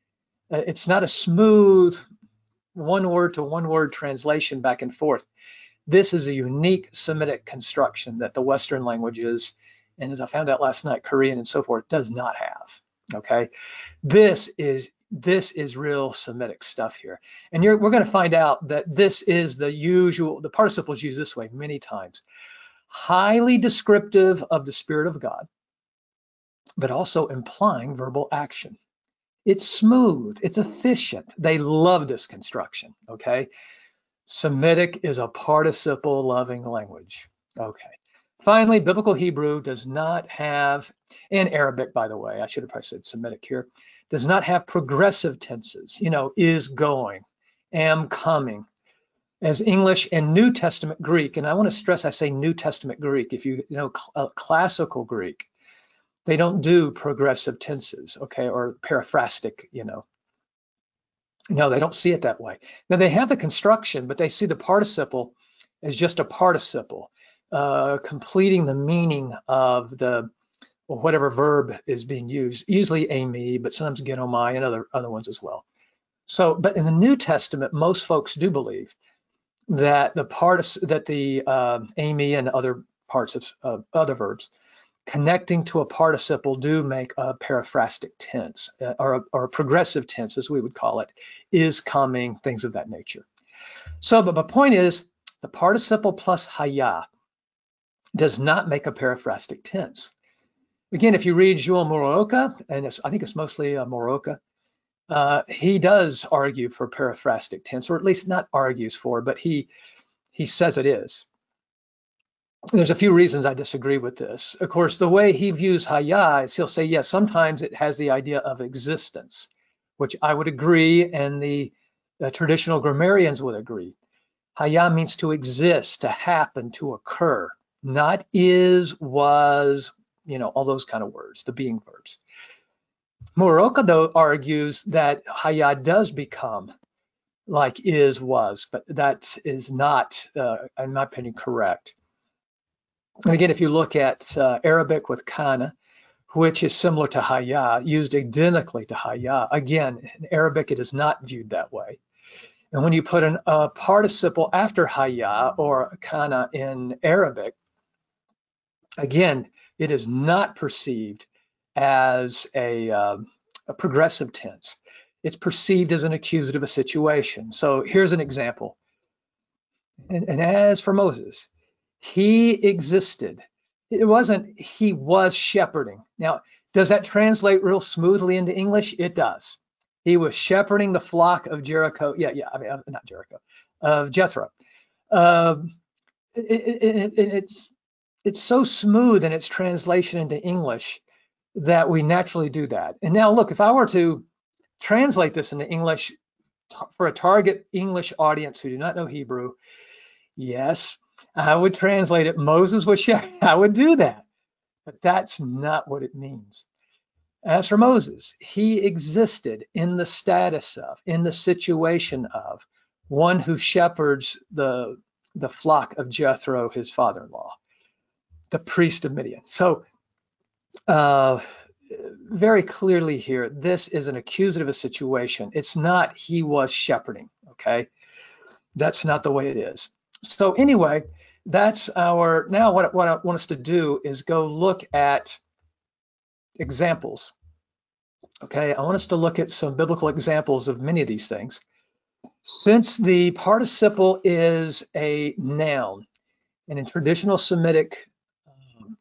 It's not a smooth one word to one word translation back and forth. This is a unique Semitic construction that the Western languages, and as I found out last night, Korean and so forth, does not have. Okay, this is real Semitic stuff here, and we're going to find out that this is the participles used this way many times. Highly descriptive of the Spirit of God, but also implying verbal action. It's smooth, it's efficient. They love this construction, okay? Semitic is a participle loving language, okay? Finally, biblical Hebrew does not have, and Arabic, by the way, I should have probably said Semitic here, does not have progressive tenses, is going, am coming. As English and New Testament Greek, and I want to stress I say New Testament Greek, if you know classical Greek, they don't do progressive tenses, okay, or periphrastic, No, they don't see it that way. Now they have the construction, but they see the participle as just a participle, completing the meaning of whatever verb is being used, usually ami, but sometimes genomai and other ones as well. So, but in the New Testament, most folks do believe that the ami and other parts of other verbs connecting to a participle do make a periphrastic tense, or a progressive tense, as we would call it, is coming, things of that nature. So, but my point is, the participle plus haya does not make a periphrastic tense. Again, if you read Joel Moroka, and I think it's mostly Moroka, he does argue for periphrastic tense, or at least not argues for, but he says it is. There's a few reasons I disagree with this. Of course, the way he views haya is he'll say, yes, sometimes it has the idea of existence, which I would agree, and the traditional grammarians would agree. Haya means to exist, to happen, to occur, not is, was, all those kind of words, the being verbs. Moroka, though, argues that haya does become like is, was, but that is not, in my opinion, correct. And again, if you look at Arabic with kana, which is similar to haya, used identically to haya, again, in Arabic, it is not viewed that way. And when you put a participle after haya or kana in Arabic, Again, it is not perceived as a progressive tense. It's perceived as an accusative of a situation. So here's an example. And as for Moses, he existed. It wasn't he was shepherding. Now, does that translate real smoothly into English? It does. He was shepherding the flock of Jericho. I mean, not Jericho, of Jethro. It's so smooth in its translation into English that we naturally do that. And now, look, if I were to translate this into English for a target English audience who do not know Hebrew, yes, I would translate it. Moses was shepherd. I would do that, but that's not what it means. As for Moses, he existed in the status of, in the situation of one who shepherds the flock of Jethro, his father-in-law, the priest of Midian. So very clearly here, this is an accusative of a situation. It's not he was shepherding, okay? That's not the way it is. So anyway, that's our, now what I want us to do is go look at examples. Okay, I want us to look at some biblical examples of many of these things. Since the participle is a noun, and in traditional Semitic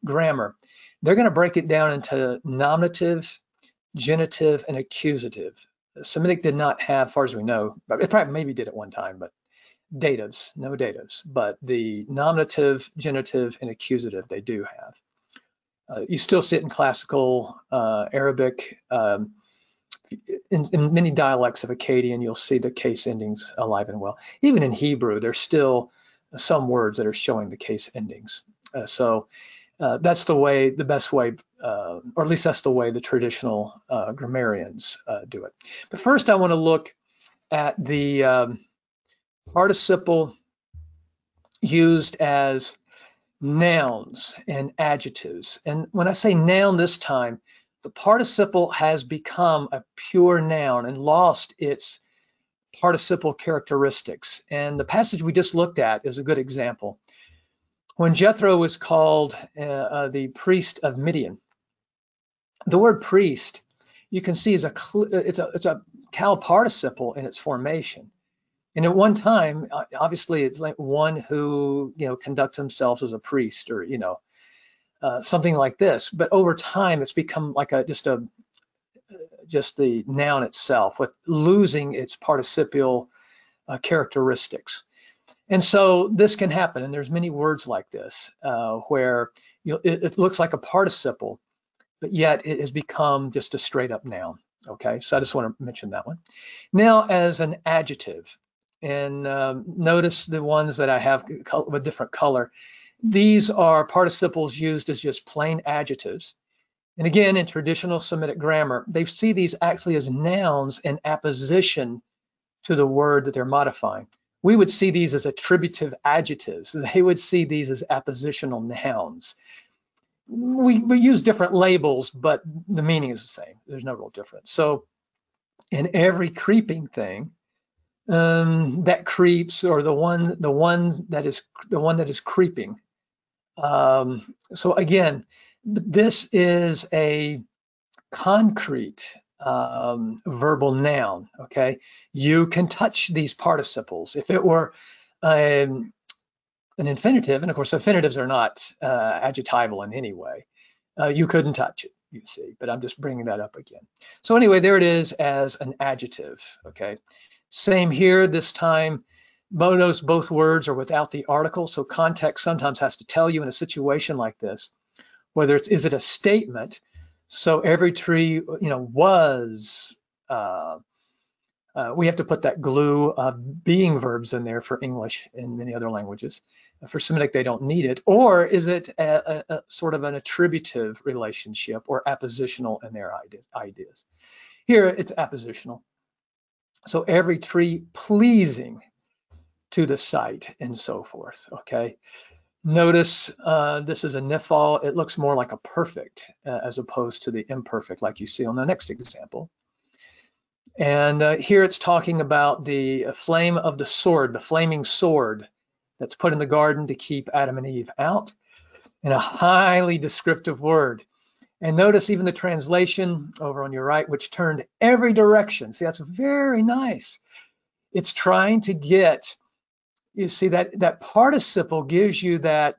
grammar, they're going to break it down into nominative, genitive, and accusative. Semitic did not have, as far as we know, but it probably maybe did at one time, but datives, no datives, but the nominative, genitive, and accusative they do have. You still see it in classical Arabic. In many dialects of Akkadian, you'll see the case endings alive and well. Even in Hebrew, there's still some words that are showing the case endings. So that's the way, the best way, or at least that's the way the traditional grammarians do it. But first, I want to look at the participle used as nouns and adjectives. And when I say noun this time, the participle has become a pure noun and lost its participle characteristics. And the passage we just looked at is a good example. When Jethro was called the priest of Midian, the word priest, you can see, it's a cal participle in its formation. And at one time, obviously, it's like one who, conducts themselves as a priest, or, something like this. But over time, it's become like just the noun itself, with losing its participial characteristics. And so this can happen, and there's many words like this where it looks like a participle, but yet it has become just a straight up noun. Okay, so I just want to mention that one. Now, as an adjective. And notice the ones that I have with different color. These are participles used as just plain adjectives. And again, in traditional Semitic grammar, they see these actually as nouns in apposition to the word that they're modifying. We would see these as attributive adjectives. They would see these as appositional nouns. We use different labels, but the meaning is the same. There's no real difference. So in every creeping thing, that creeps, or the one that is creeping. So again, this is a concrete verbal noun. Okay, you can touch these participles. If it were an infinitive, and of course infinitives are not adjectival in any way, you couldn't touch it, you see. But I'm just bringing that up again. So anyway, there it is as an adjective. Okay. Same here, this time, notice both words are without the article, so context sometimes has to tell you in a situation like this, whether is it a statement, so every tree, was, we have to put that glue being verbs in there for English and many other languages. For Semitic, they don't need it. Or is it a sort of an attributive relationship or appositional in their ideas? Here, it's appositional. So every tree pleasing to the sight and so forth, okay? Notice this is a nifal. It looks more like a perfect as opposed to the imperfect like you see on the next example. And here it's talking about the flame of the sword, the flaming sword that's put in the garden to keep Adam and Eve out. and a highly descriptive word. And notice even the translation over on your right, which turned every direction. See, that's very nice. It's trying to get, you see, that participle gives you that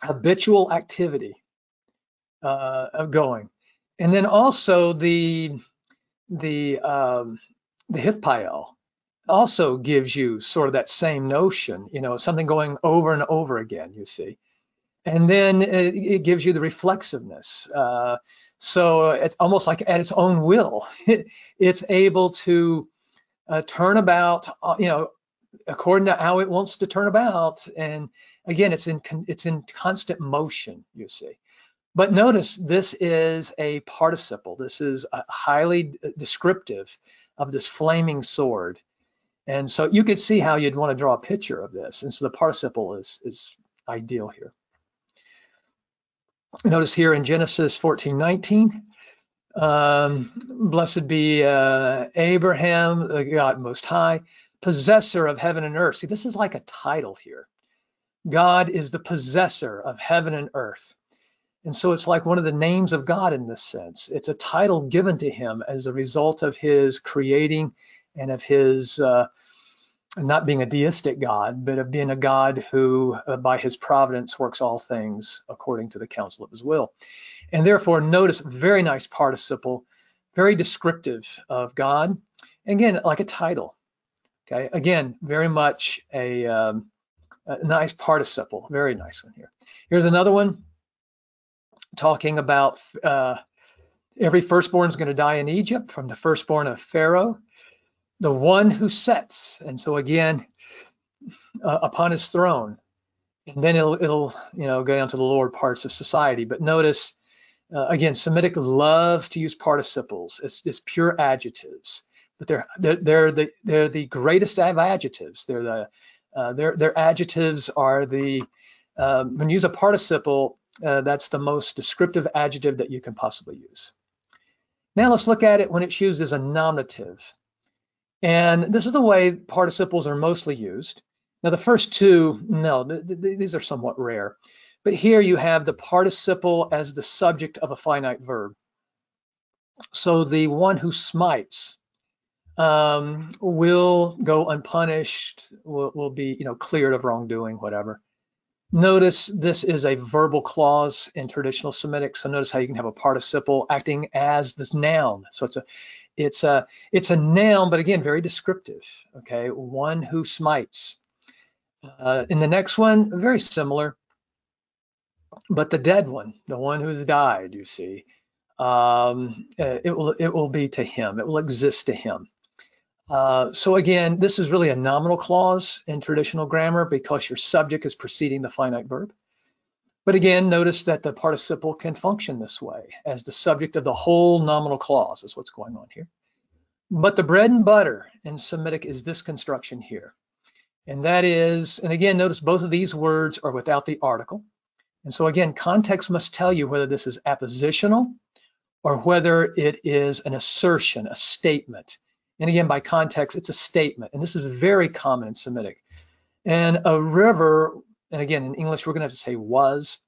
habitual activity of going. And then also the hithpael also gives you sort of that same notion, something going over and over again, you see. And then it gives you the reflexiveness. So it's almost like at its own will. It's able to turn about, according to how it wants to turn about. And again, it's in constant motion, you see. But notice this is a participle. This is highly descriptive of this flaming sword. And so you could see how you'd want to draw a picture of this. And so the participle is ideal here. Notice here in Genesis 14:19, blessed be Abraham, the God Most High, possessor of heaven and earth. See, this is like a title here. God is the possessor of heaven and earth. And so it's like one of the names of God in this sense. It's a title given to him as a result of his creating and of his not being a deistic God, but of being a God who, by his providence, works all things according to the counsel of his will. And therefore, notice, very nice participle, very descriptive of God. Again, like a title. Okay. Again, very much a nice participle. Very nice one here. Here's another one talking about every firstborn is going to die in Egypt, from the firstborn of Pharaoh, the one who sets. And so again, upon his throne. And then it'll go down to the lower parts of society. But notice, again, Semitic loves to use participles. It's pure adjectives, but they're the greatest of adjectives. Their adjectives are the when you use a participle, that's the most descriptive adjective that you can possibly use. Now let's look at it when it's used as a nominative. And this is the way participles are mostly used. Now the first two, no, these are somewhat rare. But here you have the participle as the subject of a finite verb. So the one who smites will go unpunished, will be cleared of wrongdoing, whatever. Notice this is a verbal clause in traditional Semitic. So notice how you can have a participle acting as this noun. So it's a noun, but again, very descriptive. Okay, one who smites. In the next one, very similar, but the dead one, the one who's died, you see, it will be to him. It will exist to him. So again, this is really a nominal clause in traditional grammar because your subject is preceding the finite verb. But again, notice that the participle can function this way as the subject of the whole nominal clause is what's going on here. But the bread and butter in Semitic is this construction here. And that is, and again, notice both of these words are without the article. And so again, context must tell you whether this is appositional or whether it is an assertion, a statement. And again, by context, it's a statement. And this is very common in Semitic. And a river, and again, in English, we're going to have to say was,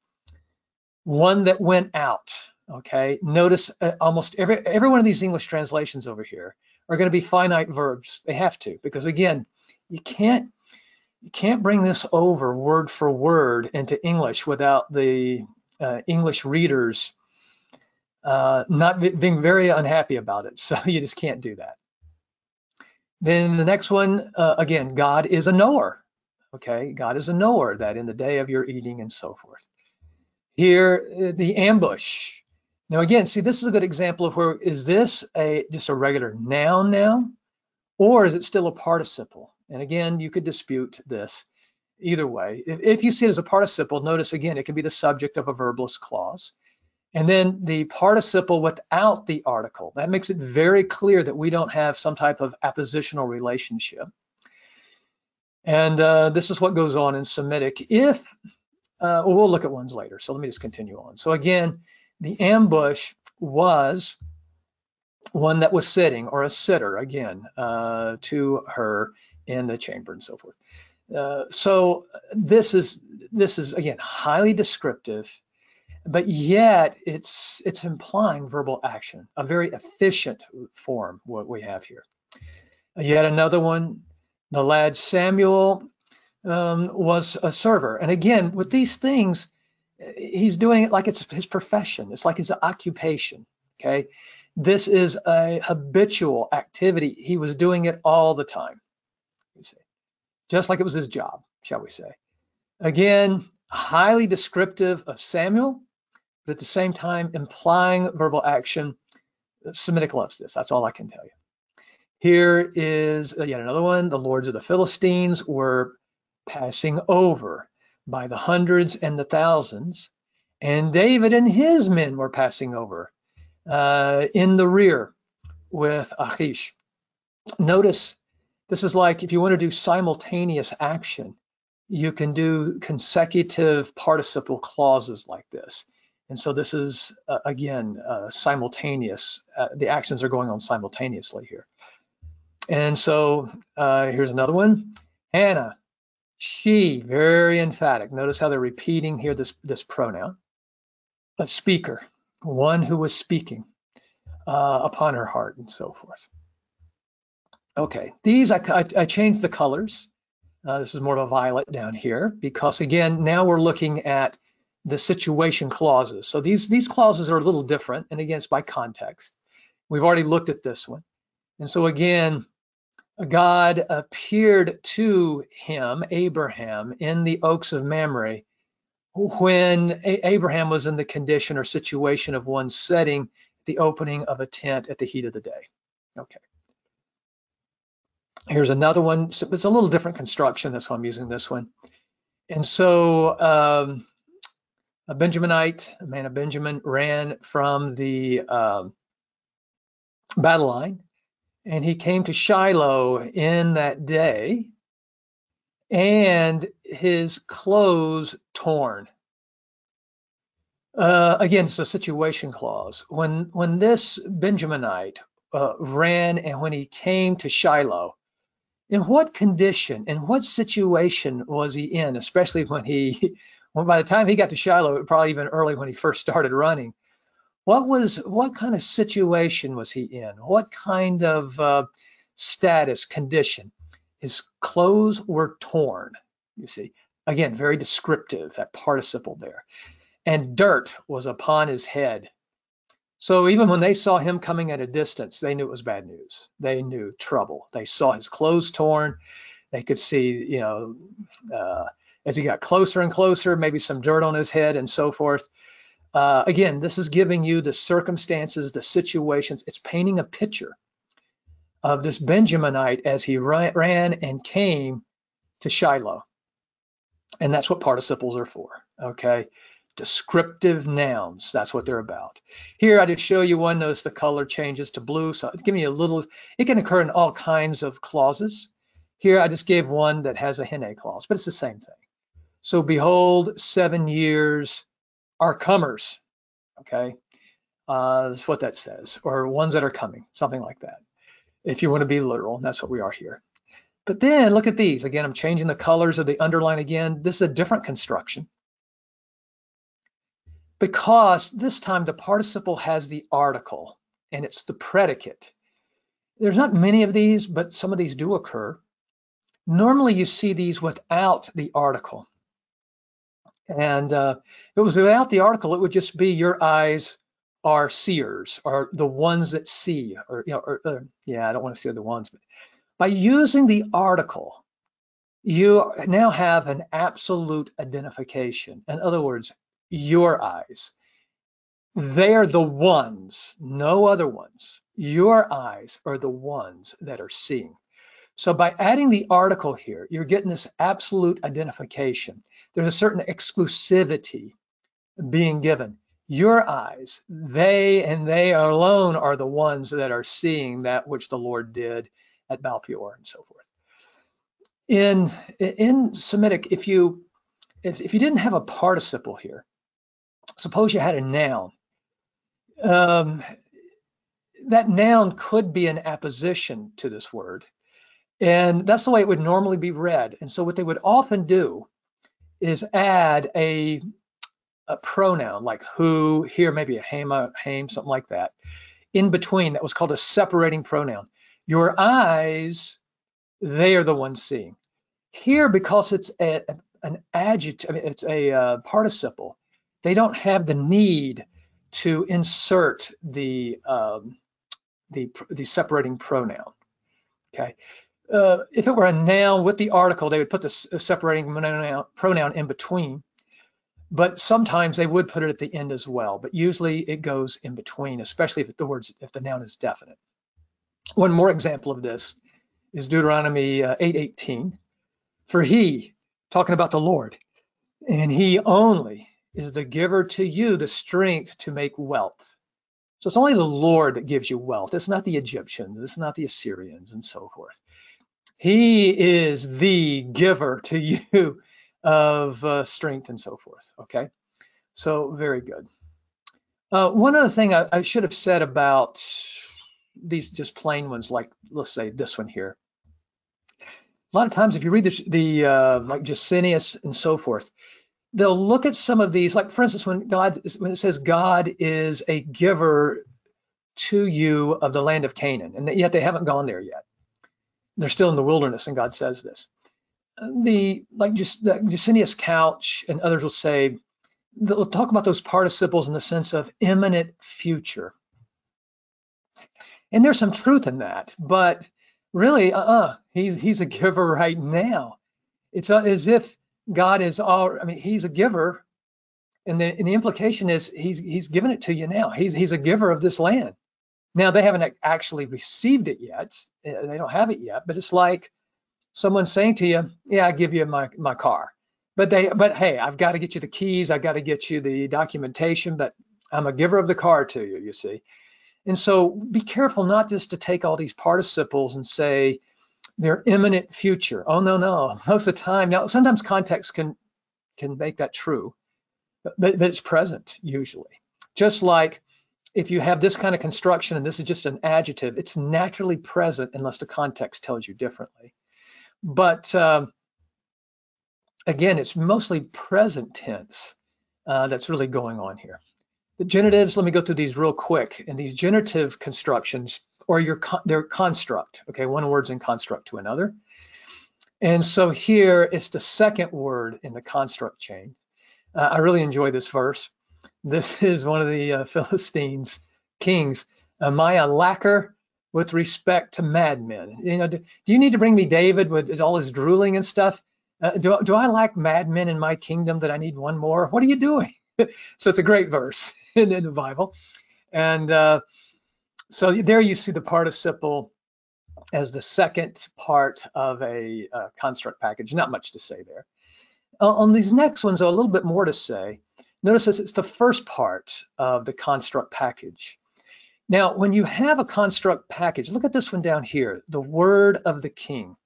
one that went out. Okay, notice almost every one of these English translations over here are going to be finite verbs. They have to, because again, you can't bring this over word for word into English without the English readers not being very unhappy about it. So you just can't do that. Then the next one, again, God is a knower. Okay, God is a knower, that in the day of your eating and so forth. Here, the ambush. Now again, see, this is a good example of where, is this just a regular noun now, or is it still a participle? And again, you could dispute this either way. If you see it as a participle, notice again, it can be the subject of a verbless clause. And then the participle without the article. That makes it very clear that we don't have some type of appositional relationship. And this is what goes on in Semitic. Well, we'll look at ones later, so let me just continue on. So again, the ambush was one that was sitting, or a sitter, again, to her in the chamber and so forth. So this is again highly descriptive, but yet it's implying verbal action, a very efficient form what we have here. Yet another one, the lad Samuel was a server. And again, with these things, he's doing it like it's his profession. It's like his occupation, okay? This is a habitual activity. He was doing it all the time, you see, just like it was his job, shall we say. Again, highly descriptive of Samuel, but at the same time implying verbal action. Semitic loves this. That's all I can tell you. Here is yet another one. The lords of the Philistines were passing over by the hundreds and the thousands, and David and his men were passing over in the rear with Achish. Notice this is like if you want to do simultaneous action, you can do consecutive participle clauses like this. And so this is, again, simultaneous. The actions are going on simultaneously here. And so here's another one. Hannah, she, very emphatic. Notice how they're repeating here this pronoun. A speaker, one who was speaking upon her heart and so forth. Okay, these I changed the colors. This is more of a violet down here because, again, now we're looking at the situation clauses. So these clauses are a little different, and again, it's by context. We've already looked at this one. And so again, God appeared to him, Abraham, in the oaks of Mamre when Abraham was in the condition or situation of one setting the opening of a tent at the heat of the day. Okay. Here's another one. So it's a little different construction. That's why I'm using this one. And so a Benjaminite, a man of Benjamin, ran from the battle line, and he came to Shiloh in that day, and his clothes torn. Again, it's a situation clause. When this Benjaminite ran and when he came to Shiloh, in what condition, in what situation was he in, especially when by the time he got to Shiloh, probably even early when he first started running, what kind of situation was he in? What kind of status, condition? His clothes were torn, you see. Again, very descriptive, that participle there. And dirt was upon his head. So even when they saw him coming at a distance, they knew it was bad news. They knew trouble. They saw his clothes torn. They could see, as he got closer and closer, maybe some dirt on his head and so forth. Again, this is giving you the circumstances, the situations. It's painting a picture of this Benjaminite as he ran and came to Shiloh. And that's what participles are for, okay? Descriptive nouns, that's what they're about. Here I just show you one. Notice the color changes to blue, so it's giving you a little, it can occur in all kinds of clauses. Here I just gave one that has a hene clause, but it's the same thing. So behold, 7 years are comers, okay? That's what that says, or ones that are coming, something like that. If you want to be literal, that's what we are here. But then look at these. Again, I'm changing the colors of the underline again. This is a different construction, because this time the participle has the article and it's the predicate. There's not many of these, but some of these do occur. Normally you see these without the article. And if it was without the article, it would just be your eyes are seers, or the ones that see, or, yeah, I don't want to say the ones, but by using the article, you now have an absolute identification. In other words, your eyes. They are the ones, no other ones. Your eyes are the ones that are seeing. So by adding the article here, you're getting this absolute identification. There's a certain exclusivity being given. Your eyes, they and they alone are the ones that are seeing that which the Lord did at Baal Peor and so forth. In Semitic, if you didn't have a participle here, suppose you had a noun. That noun could be an apposition to this word. And that's the way it would normally be read. And so what they would often do is add a pronoun like who, here maybe a hame, something like that, in between. That was called a separating pronoun. Your eyes, they are the ones seeing. Here, because it's an adjective, I mean, it's a participle, they don't have the need to insert the separating pronoun. Okay. If it were a noun with the article, they would put the separating pronoun in between, but sometimes they would put it at the end as well. But usually it goes in between, especially if the noun is definite. One more example of this is Deuteronomy 8:18. For he, talking about the Lord, and he only is the giver to you the strength to make wealth. So it's only the Lord that gives you wealth. It's not the Egyptians, it's not the Assyrians, and so forth. He is the giver to you of strength and so forth. Okay, so very good. One other thing I should have said about these just plain ones, like let's say this one here. A lot of times, if you read the like Jusinius and so forth, they'll look at some of these, like for instance, when it says God is a giver to you of the land of Canaan, and yet they haven't gone there yet. They're still in the wilderness, and God says this. The Jusinius Couch and others will say, they'll talk about those participles in the sense of imminent future. And there's some truth in that, but really, he's a giver right now. It's as if God is he's a giver, and the implication is he's given it to you now. He's a giver of this land. Now they haven't actually received it yet. They don't have it yet, but it's like someone saying to you, yeah, I give you my car. But hey, I've got to get you the keys, I've got to get you the documentation, but I'm a giver of the car to you, you see. And so be careful not just to take all these participles and say they're imminent future. Oh, no. Most of the time, now sometimes context can make that true, but it's present usually. Just like if you have this kind of construction and this is just an adjective, it's naturally present unless the context tells you differently. But again, it's mostly present tense that's really going on here. The genitives, let me go through these real quick. And these genitive constructions, or their construct, okay, one word's in construct to another. And so here it's the second word in the construct chain. I really enjoy this verse. This is one of the Philistines' kings, Maya lacquer with respect to madmen. You know, do you need to bring me David with all his drooling and stuff? Do I lack madmen in my kingdom that I need one more? What are you doing? So it's a great verse in the Bible. And so there you see the participle as the second part of a construct package. Not much to say there. On these next ones, a little bit more to say. Notice this, it's the first part of the construct package. Now, when you have a construct package, look at this one down here, the word of the king.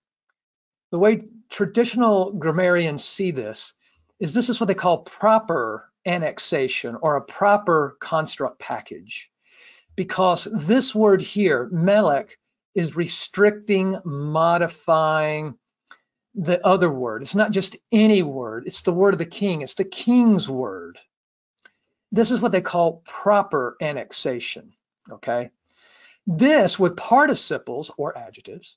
The way traditional grammarians see this is what they call proper annexation or a proper construct package. Because this word here, melech, is restricting, modifying the other word. It's not just any word, it's the word of the king, it's the king's word. This is what they call proper annexation, okay? This with participles or adjectives,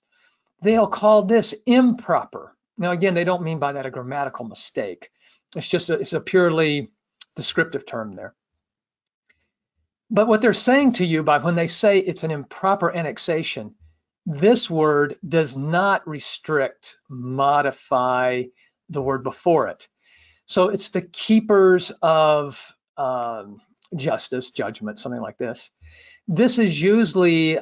they'll call this improper. Now again, they don't mean by that a grammatical mistake. It's a purely descriptive term there. But what they're saying to you by when they say it's an improper annexation, this word does not restrict, modify the word before it. So it's the keepers of justice, judgment, something like this. This is usually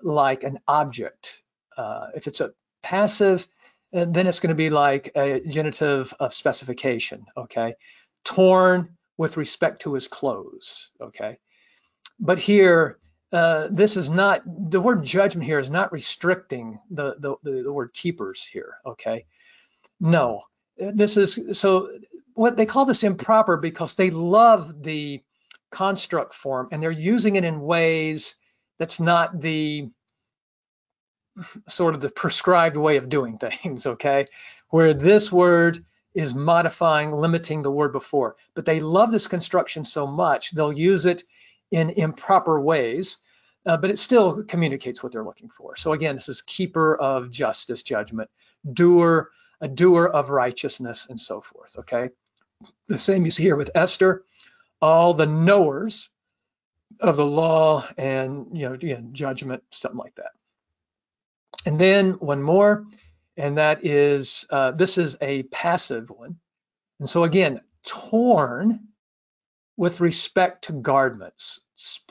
like an object. If it's a passive, then it's going to be like a genitive of specification, okay? Torn with respect to his clothes, okay? But here, this is not, the word judgment here is not restricting the word keepers here, okay? No, this is, so what they call this improper because they love the construct form and they're using it in ways that's not the sort of the prescribed way of doing things, okay? Where this word is modifying, limiting the word before. But they love this construction so much, they'll use it in improper ways, but it still communicates what they're looking for. So again, this is keeper of justice, judgment, doer, a doer of righteousness, and so forth, okay? The same you see here with Esther, all the knowers of the law and, again, judgment, something like that. And then one more, and that is, this is a passive one. And so again, torn with respect to garments.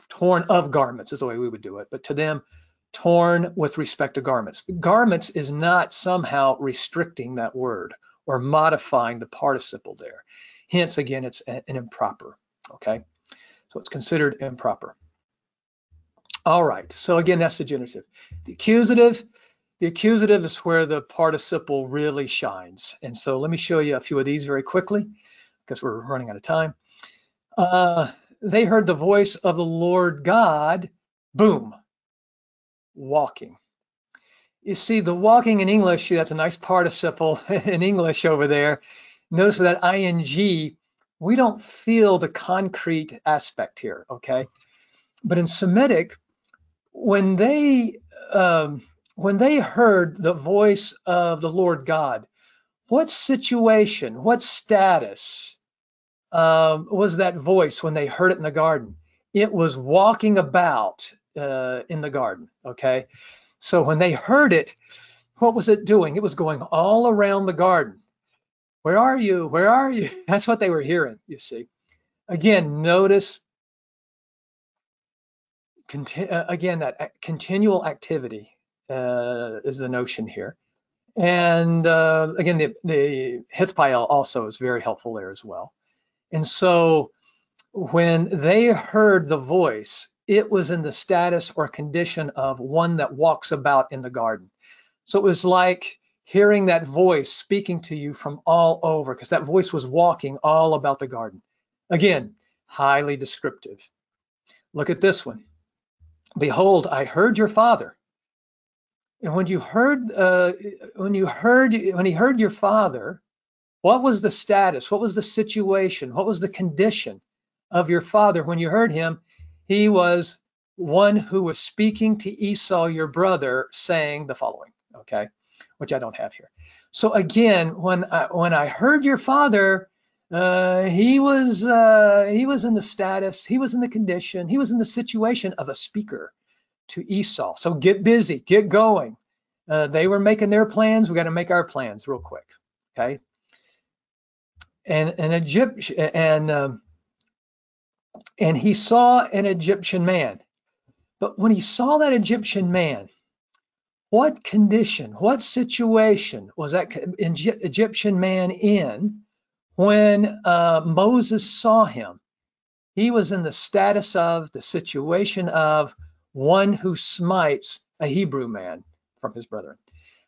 Torn of garments is the way we would do it, but to them, torn with respect to garments. Garments is not somehow restricting that word or modifying the participle there. Hence, again, it's an improper, okay? So it's considered improper. All right, so again, that's the genitive. The accusative is where the participle really shines. And so let me show you a few of these very quickly because we're running out of time. They heard the voice of the Lord God, boom, walking. You see, the walking in English, that's a nice participle in English over there. Notice with that ing, we don't feel the concrete aspect here, okay? But in Semitic, when they heard the voice of the Lord God, what situation, what status was that voice when they heard it in the garden? It was walking about in the garden, okay? So when they heard it, what was it doing? It was going all around the garden. Where are you? Where are you? That's what they were hearing, you see. Again, notice, again, that continual activity is the notion here. And again, the Hithpael also is very helpful there as well. And so when they heard the voice, it was in the status or condition of one that walks about in the garden. So it was like hearing that voice speaking to you from all over, because that voice was walking all about the garden. Again, highly descriptive. Look at this one. Behold, I heard your father. And when he heard your father, what was the status? What was the situation? What was the condition of your father when you heard him? He was one who was speaking to Esau, your brother, saying the following, okay, which I don't have here. So again, when I heard your father, he was in the status, he was in the condition, he was in the situation of a speaker to Esau. So get busy, get going. They were making their plans. We got to make our plans real quick, okay? And an Egyptian, and he saw an Egyptian man. But when he saw that Egyptian man, what condition, what situation was that Egyptian man in when Moses saw him? He was in the status of, the situation of one who smites a Hebrew man from his brethren.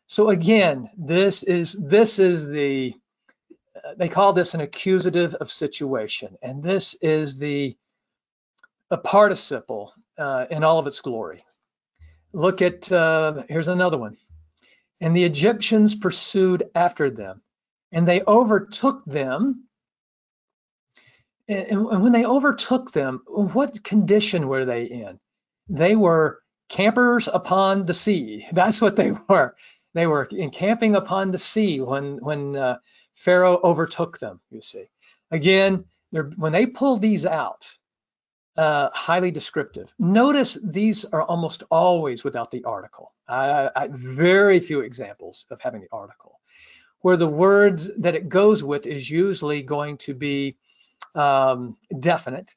So again, this is the, they call this an accusative of situation, and this is a participle in all of its glory. Look at, here's another one. And the Egyptians pursued after them, and they overtook them. And when they overtook them, what condition were they in? They were campers upon the sea. That's what they were. They were encamping upon the sea when Pharaoh overtook them, you see. Again, when they pulled these out, highly descriptive. Notice these are almost always without the article. Very few examples of having the article, where the words that it goes with is usually going to be definite.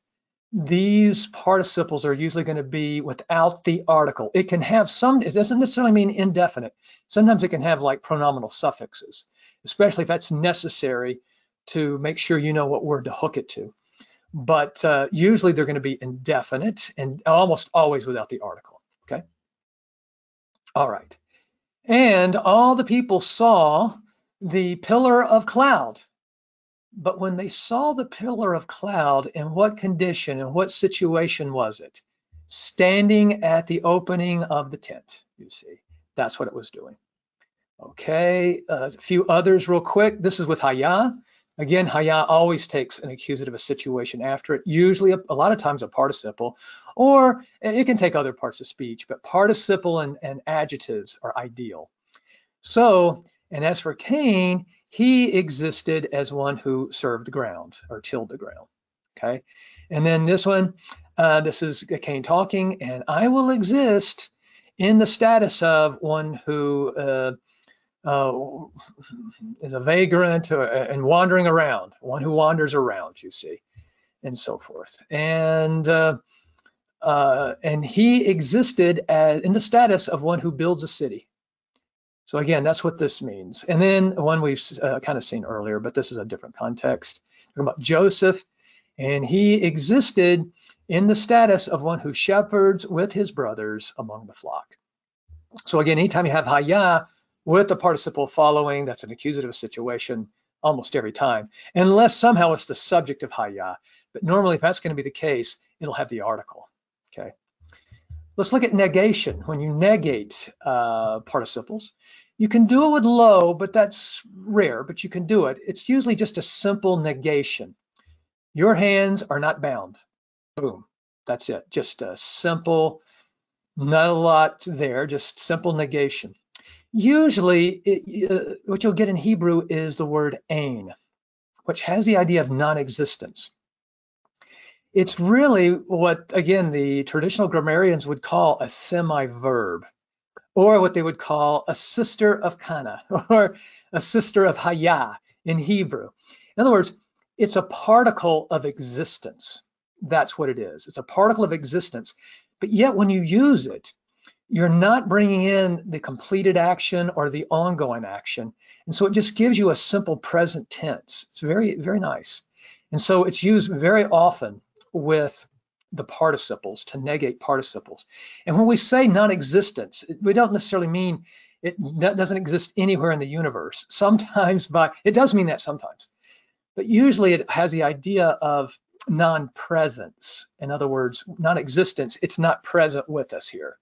These participles are usually going to be without the article. It can have some, it doesn't necessarily mean indefinite. Sometimes it can have like pronominal suffixes, especially if that's necessary to make sure you know what word to hook it to. But usually they're going to be indefinite and almost always without the article, okay? All right. And all the people saw the pillar of cloud. But when they saw the pillar of cloud, in what condition and what situation was it? Standing at the opening of the tent, you see. That's what it was doing. Okay, a few others real quick. This is with haya. Again, haya always takes an accusative, a situation after it, usually a lot of times a participle, or it can take other parts of speech, but participle and adjectives are ideal. So, and as for Cain, he existed as one who served the ground or tilled the ground. Okay, and then this one, this is Cain talking, and I will exist in the status of one who is a vagrant and wandering around, one who wanders around, you see, and so forth. And he existed in the status of one who builds a city. So again, that's what this means. And then one we've kind of seen earlier, but this is a different context. Talking about Joseph, and he existed in the status of one who shepherds with his brothers among the flock. So again, anytime you have haya with the participle following, that's an accusative situation almost every time, unless somehow it's the subject of haya. But normally, if that's going to be the case, it'll have the article. Okay. Let's look at negation. When you negate participles, you can do it with lo, but that's rare, but you can do it. It's usually just a simple negation. Your hands are not bound. Boom. That's it. Just a simple, not a lot there, just simple negation. Usually, what you'll get in Hebrew is the word ein, which has the idea of non-existence. It's really what, again, the traditional grammarians would call a semi-verb, or what they would call a sister of kana, or a sister of haya in Hebrew. In other words, it's a particle of existence. That's what it is. It's a particle of existence. But yet when you use it, you're not bringing in the completed action or the ongoing action. And so it just gives you a simple present tense. It's very, very nice. And so it's used very often with the participles to negate participles. And when we say non-existence, we don't necessarily mean it doesn't exist anywhere in the universe. Sometimes it does mean that sometimes, but usually it has the idea of non-presence. In other words, non-existence, it's not present with us here.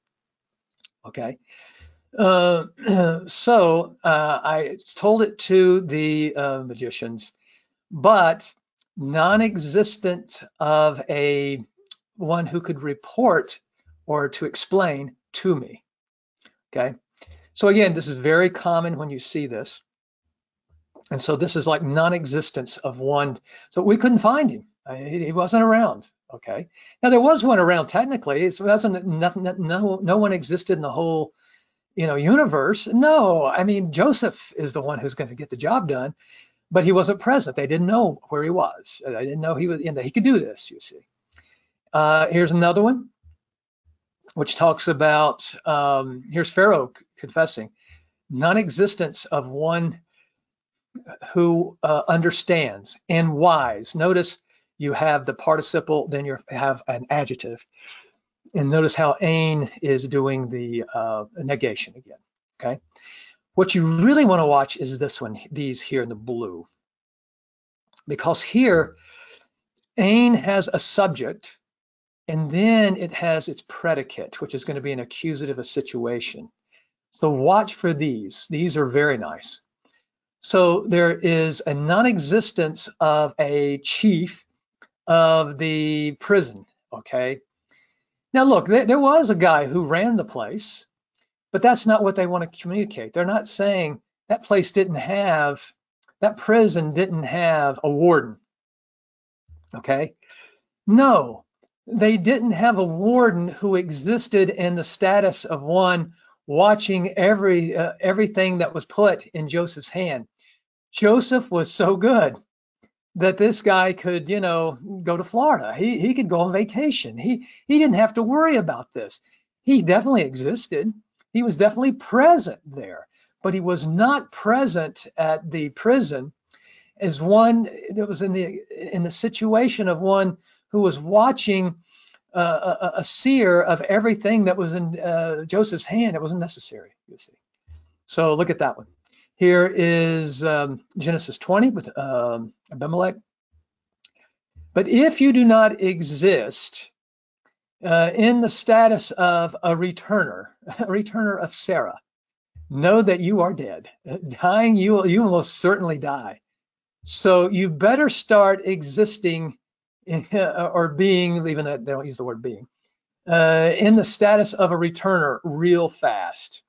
Okay. So I told it to the magicians, but non-existent of a one who could report or to explain to me. Okay. So again, this is very common when you see this. And so this is like non-existence of one. So we couldn't find him. He wasn't around. Okay. Now there was one around technically. It wasn't nothing. No one existed in the whole, universe. No, I mean Joseph is the one who's going to get the job done, but he wasn't present. They didn't know where he was. They didn't know he could do this. You see. Here's another one, which talks about here's Pharaoh confessing non-existence of one who understands and wise. Notice you have the participle, then you have an adjective. And notice how ein is doing the negation again, okay? What you really want to watch is this one, these here in the blue. Because here, ein has a subject, and then it has its predicate, which is going to be an accusative, a situation. So watch for these. These are very nice. So there is a non-existence of a chief of the prison, okay? Now look, there was a guy who ran the place, but that's not what they want to communicate. They're not saying that place didn't have, that prison didn't have a warden, okay? No, they didn't have a warden who existed in the status of one watching everything that was put in Joseph's hand. Joseph was so good that this guy could, go to Florida. He could go on vacation. He didn't have to worry about this. He definitely existed. He was definitely present there, but he was not present at the prison as one that was in the situation of one who was watching a seer of everything that was in Joseph's hand. It wasn't necessary, you see. So look at that one. Here is Genesis 20 with Abimelech. But if you do not exist in the status of a returner of Sarah, know that you are dead. Dying, you will most certainly die. So you better start existing or being, even though they don't use the word being, in the status of a returner real fast.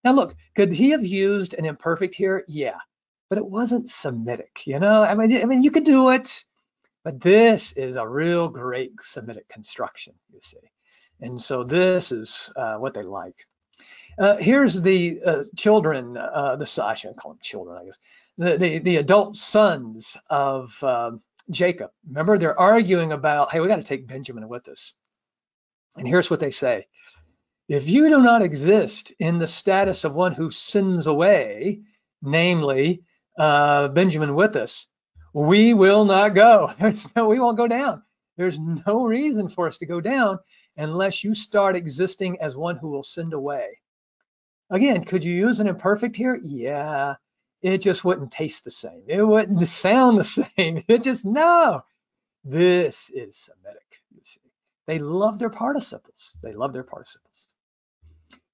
Now look, could he have used an imperfect here? Yeah, but it wasn't Semitic, you know? I mean, you could do it, but this is a real great Semitic construction, you see. And so this is what they like. Here's the children, I shouldn't call them children, I guess, the adult sons of Jacob. Remember, they're arguing about, hey, we got to take Benjamin with us. And here's what they say. If you do not exist in the status of one who sins away, namely Benjamin with us, we will not go. We won't go down. There's no reason for us to go down unless you start existing as one who will send away. Again, could you use an imperfect here? Yeah, it just wouldn't taste the same. It wouldn't sound the same. It just, no. This is Semitic, you see. They love their participles. They love their participles.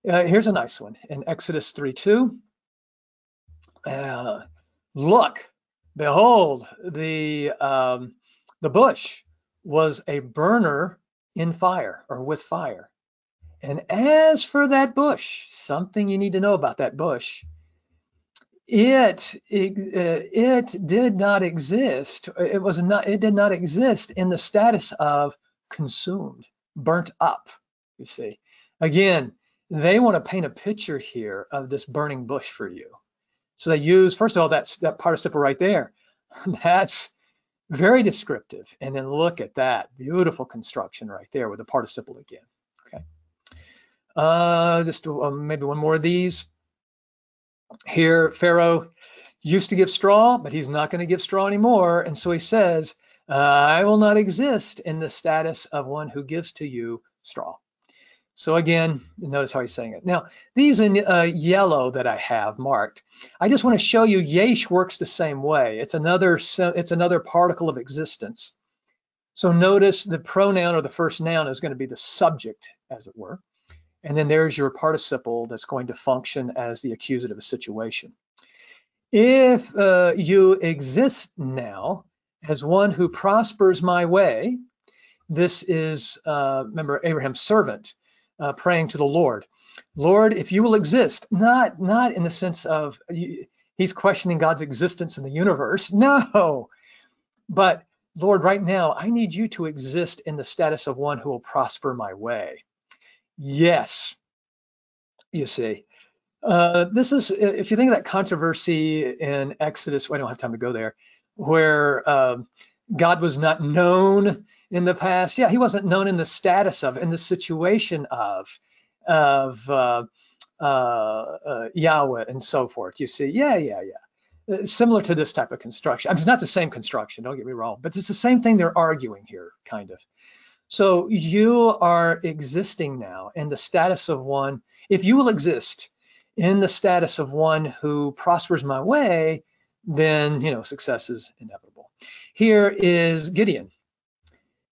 Here's a nice one. In Exodus 3:2, look, behold, the bush was a burner in fire or with fire. And as for that bush, something you need to know about that bush, it did not exist. It did not exist in the status of consumed, burnt up, you see. Again, they want to paint a picture here of this burning bush for you. So they use, first of all, that participle right there. That's very descriptive. And then look at that beautiful construction right there with the participle again. Okay. Just maybe one more of these. Here, Pharaoh used to give straw, but he's not going to give straw anymore. And so he says, I will not exist in the status of one who gives to you straw. So again, notice how he's saying it. Now, these in yellow that I have marked, I just want to show you yesh works the same way. It's another particle of existence. So notice the pronoun or the first noun is going to be the subject, as it were. And then there's your participle that's going to function as the accusative situation. If you exist now as one who prospers my way, this is, remember, Abraham's servant praying to the Lord. Lord, if you will exist, not in the sense of he's questioning God's existence in the universe. No, but Lord, right now, I need you to exist in the status of one who will prosper my way. Yes, you see. This is, if you think of that controversy in Exodus, well, I don't have time to go there, where God was not known in the past. Yeah, he wasn't known in the status of, in the situation of Yahweh and so forth. You see, yeah. Similar to this type of construction. I mean, it's not the same construction, don't get me wrong, but it's the same thing they're arguing here, kind of. So you are existing now in the status of one, if you will exist in the status of one who prospers my way, then, success is inevitable. Here is Gideon.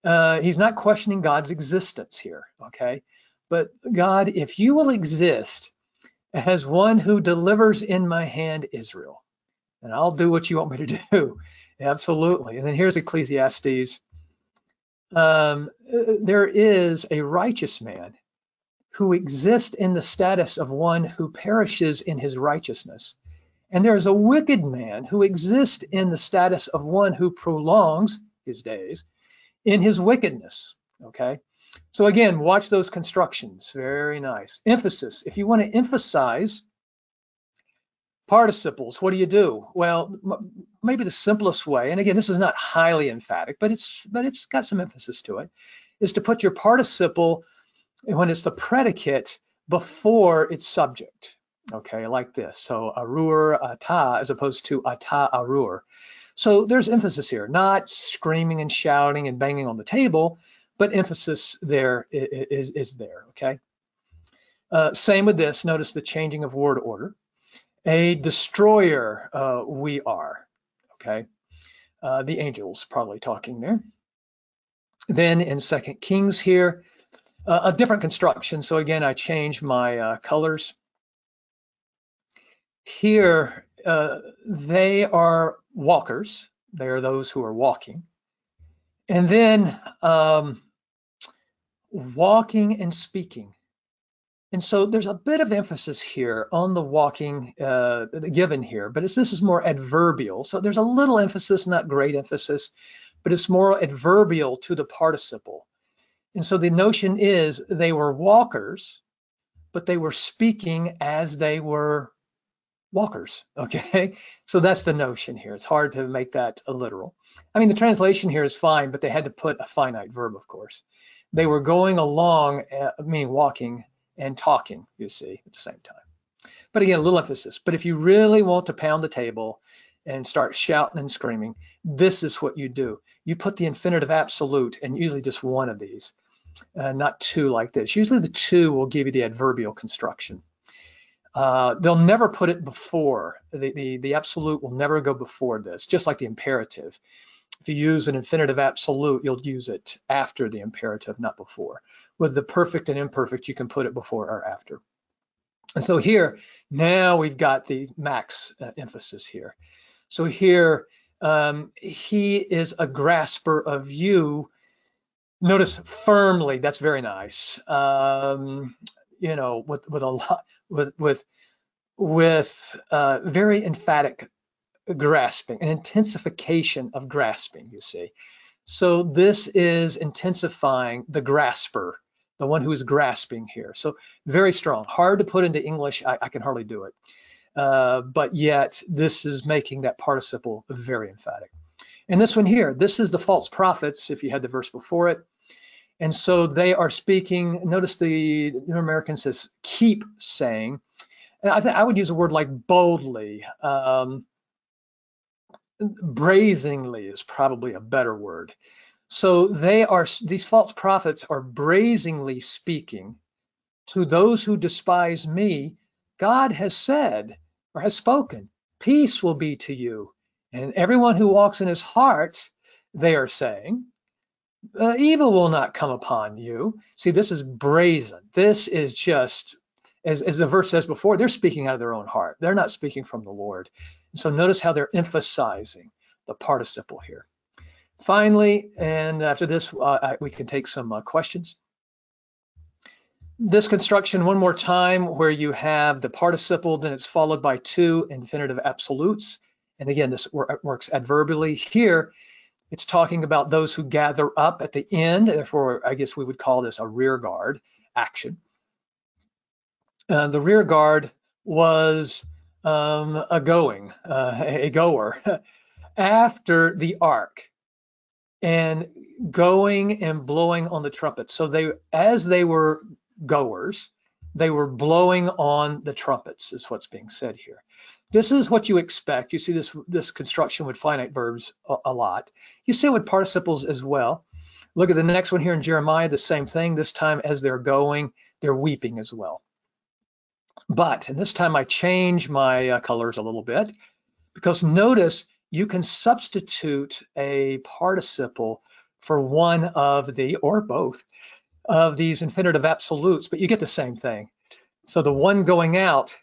He's not questioning God's existence here, okay? But God, if you will exist as one who delivers in my hand Israel, and I'll do what you want me to do. Absolutely. And then here's Ecclesiastes. There is a righteous man who exists in the status of one who perishes in his righteousness. And there is a wicked man who exists in the status of one who prolongs his days in his wickedness. Okay. So again, watch those constructions. Very nice. Emphasis. If you want to emphasize participles, what do? Well, maybe the simplest way, and again, this is not highly emphatic, but it's got some emphasis to it, is to put your participle when it's the predicate before its subject. Okay, like this. So arur ata as opposed to ata arur. So there's emphasis here, not screaming and shouting and banging on the table, but emphasis there is there. Okay. Same with this. Notice the changing of word order. A destroyer we are, okay? The angels probably talking there. Then in 2 Kings here, a different construction. So again, I changed my colors. Here, they are walkers. They are those who are walking. And then walking and speaking. And so there's a bit of emphasis here on the walking given here, but this is more adverbial. So there's a little emphasis, not great emphasis, but it's more adverbial to the participle. And so the notion is they were walkers, but they were speaking as they were walkers, okay? So that's the notion here. It's hard to make that literal. I mean, the translation here is fine, but they had to put a finite verb, of course. They were going along, meaning walking, and talking, you see, at the same time. But again, a little emphasis. But if you really want to pound the table and start shouting and screaming, this is what you do. You put the infinitive absolute, and usually just one of these, not two like this. Usually the two will give you the adverbial construction. They'll never put it before. The absolute will never go before this, just like the imperative. If you use an infinitive absolute, you'll use it after the imperative, not before. With the perfect and imperfect, you can put it before or after. And so here, now we've got the max emphasis here. So here, he is a grasper of you. Notice firmly, that's very nice. You know, with a lot, with very emphatic grasping, an intensification of grasping, you see. So this is intensifying the grasper, the one who is grasping here. So very strong, hard to put into English. I can hardly do it. But yet this is making that participle very emphatic. And this one here, this is the false prophets, if you had the verse before it. And so they are speaking, notice the New American says, keep saying. And I would use a word like boldly. Brazenly is probably a better word. So these false prophets are brazenly speaking to those who despise me. God has said or has spoken, peace will be to you. And everyone who walks in his heart, they are saying, evil will not come upon you. See, this is brazen. This is just, as the verse says before, they're speaking out of their own heart. They're not speaking from the Lord. And so notice how they're emphasizing the participle here. Finally, and after this, we can take some questions. This construction one more time, where you have the participle, then it's followed by two infinitive absolutes. And again, this works adverbially. Here, it's talking about those who gather up at the end. Therefore, I guess we would call this a rear guard action. The rear guard was a goer after the ark and going and blowing on the trumpet. So as they were goers, they were blowing on the trumpets, is what's being said here. This is what you expect. You see this construction with finite verbs a lot. You see it with participles as well. Look at the next one here in Jeremiah, the same thing. This time as they're going, they're weeping as well. But, and this time I change my colors a little bit, because notice you can substitute a participle for one of the, or both, of these infinitive absolutes, but you get the same thing. So the one going out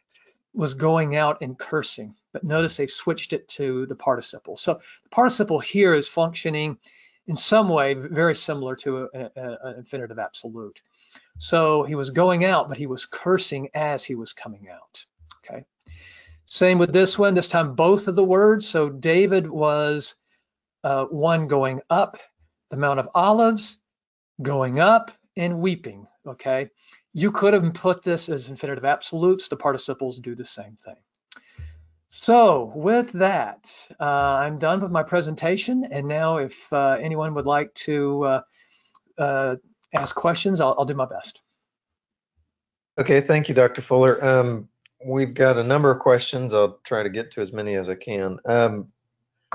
was going out and cursing, but notice they switched it to the participle. So the participle here is functioning in some way very similar to an infinitive absolute. So he was going out, but he was cursing as he was coming out. Okay. Same with this one, this time both of the words. So David was one going up the Mount of Olives, going up and weeping. Okay. You could have put this as infinitive absolutes. The participles do the same thing. So with that, I'm done with my presentation. And now if anyone would like to ask questions, I'll do my best. Okay, thank you, Dr. Fuller. We've got a number of questions. I'll try to get to as many as I can.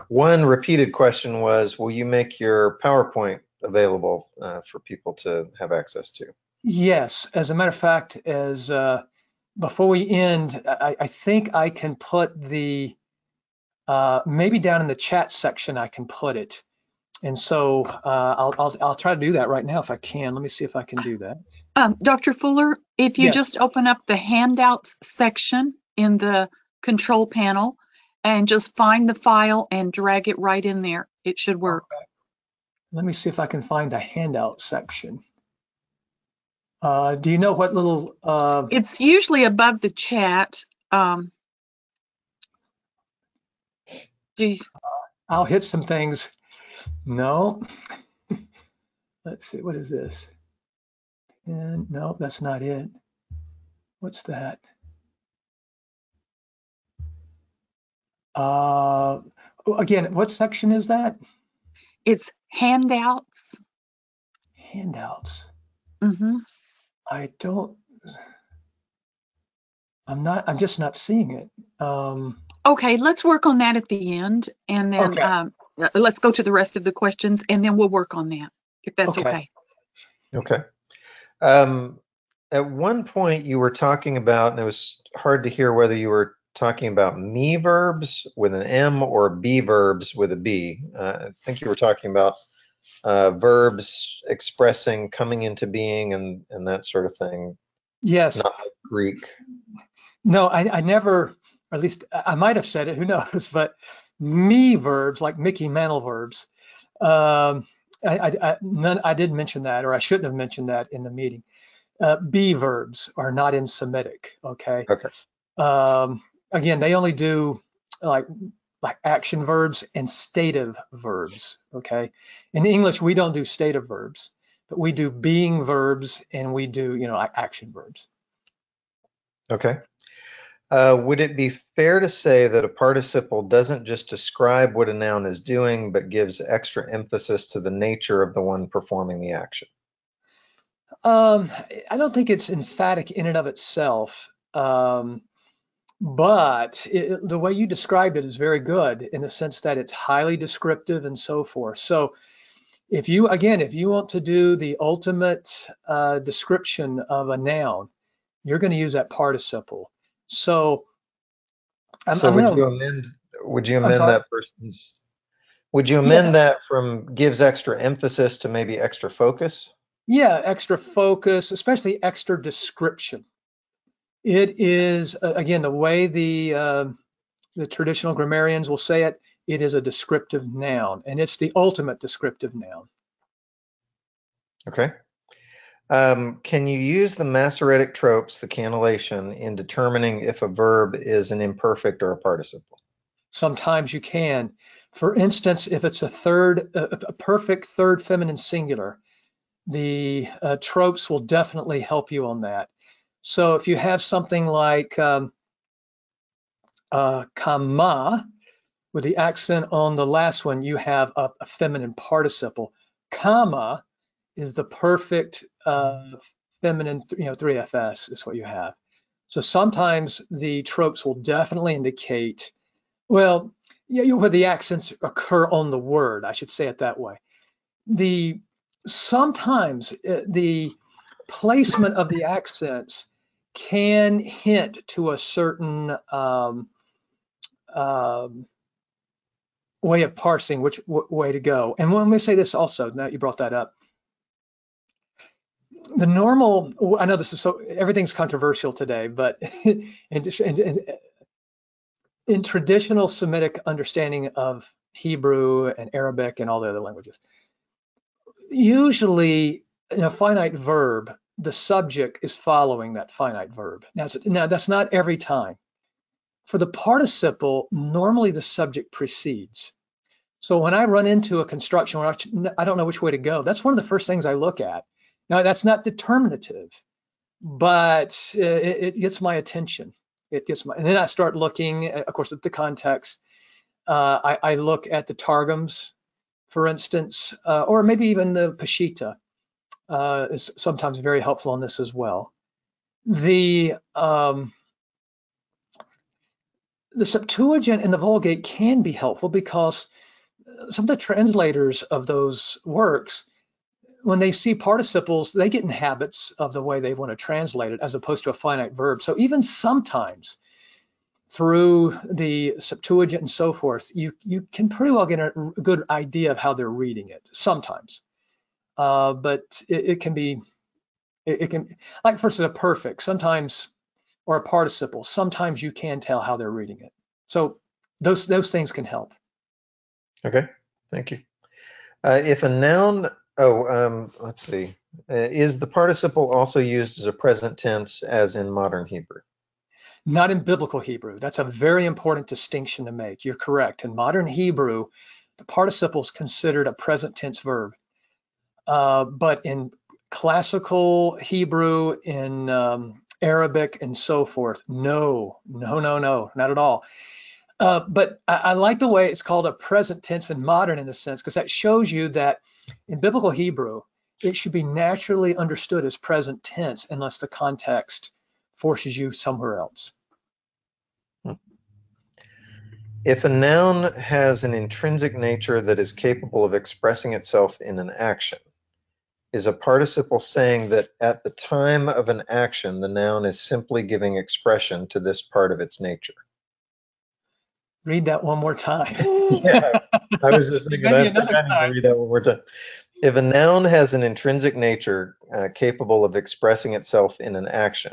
One repeated question was, will you make your PowerPoint available for people to have access to? Yes, as a matter of fact, as before we end, I think I can put the, maybe down in the chat section, I can put it. And so I'll try to do that right now if I can. Let me see if I can do that. Dr. Fuller, if you Yes. just open up the handouts section in the control panel and just find the file and drag it right in there. It should work. Okay. Let me see if I can find the handout section. Do you know what little? It's usually above the chat. I'll hit some things. No. Let's see. What is this? And no, that's not it. What's that? Again, what section is that? It's handouts. Handouts. Mm-hmm. I'm just not seeing it. Okay, let's work on that at the end, and then okay. Let's go to the rest of the questions, and then we'll work on that, if that's okay. Okay. At one point you were talking about, and it was hard to hear whether you were talking about me verbs with an M or be verbs with a B. I think you were talking about verbs expressing coming into being and that sort of thing. Yes. Not like Greek. No, I never, or at least I might have said it, who knows, but me verbs, like Mickey Mantle verbs, I didn't mention that, or I shouldn't have mentioned that in the meeting. Be verbs are not in Semitic, okay? Okay. Again, they only do like action verbs and stative verbs, okay? In English, we don't do stative verbs, but we do being verbs and we do, action verbs. Okay. Would it be fair to say that a participle doesn't just describe what a noun is doing, but gives extra emphasis to the nature of the one performing the action? I don't think it's emphatic in and of itself, but the way you described it is very good in the sense that it's highly descriptive and so forth. So if you want to do the ultimate description of a noun, you're going to use that participle. So would you amend that person's? Would you amend that from gives extra emphasis to maybe extra focus? Yeah, extra focus, especially extra description. It is again the way the traditional grammarians will say it. It is a descriptive noun, and it's the ultimate descriptive noun. Okay. Can you use the Masoretic tropes, the cannellation, in determining if a verb is an imperfect or a participle? Sometimes you can. For instance, if it's a perfect third feminine singular, the tropes will definitely help you on that. So if you have something like kama, with the accent on the last one, you have a feminine participle. Kama is the perfect feminine, 3FS is what you have. So sometimes the tropes will definitely indicate, well, where the accents occur on the word, I should say it that way. Sometimes the placement of the accents can hint to a certain way of parsing which way to go. And let me say this also, now you brought that up. The normal, I know this is everything's controversial today, but in traditional Semitic understanding of Hebrew and Arabic and all the other languages, usually in a finite verb, the subject is following that finite verb. Now that's not every time. For the participle, normally the subject precedes. So when I run into a construction where I don't know which way to go, that's one of the first things I look at. Now that's not determinative, but it gets my attention. And then I start looking, of course, at the context. I look at the Targums, for instance, or maybe even the Peshitta is sometimes very helpful on this as well. The Septuagint and the Vulgate can be helpful because some of the translators of those works, when they see participles, they get in habits of the way they want to translate it as opposed to a finite verb. So even sometimes through the Septuagint and so forth, you can pretty well get a good idea of how they're reading it sometimes. But it can, like for instance, a perfect. Sometimes or a participle, sometimes you can tell how they're reading it. So those things can help. Okay, thank you. If a noun, let's see, is the participle also used as a present tense as in modern Hebrew? Not in biblical Hebrew. That's a very important distinction to make. You're correct. In modern Hebrew, the participle is considered a present tense verb. But in classical Hebrew, in Arabic, and so forth, no, not at all. But I like the way it's called a present tense in modern in a sense, because that shows you that in biblical Hebrew, it should be naturally understood as present tense unless the context forces you somewhere else. If a noun has an intrinsic nature that is capable of expressing itself in an action, is a participle saying that at the time of an action, the noun is simply giving expression to this part of its nature? Read that one more time. Yeah, I was just thinking, I think I need to read that one more time. If a noun has an intrinsic nature capable of expressing itself in an action,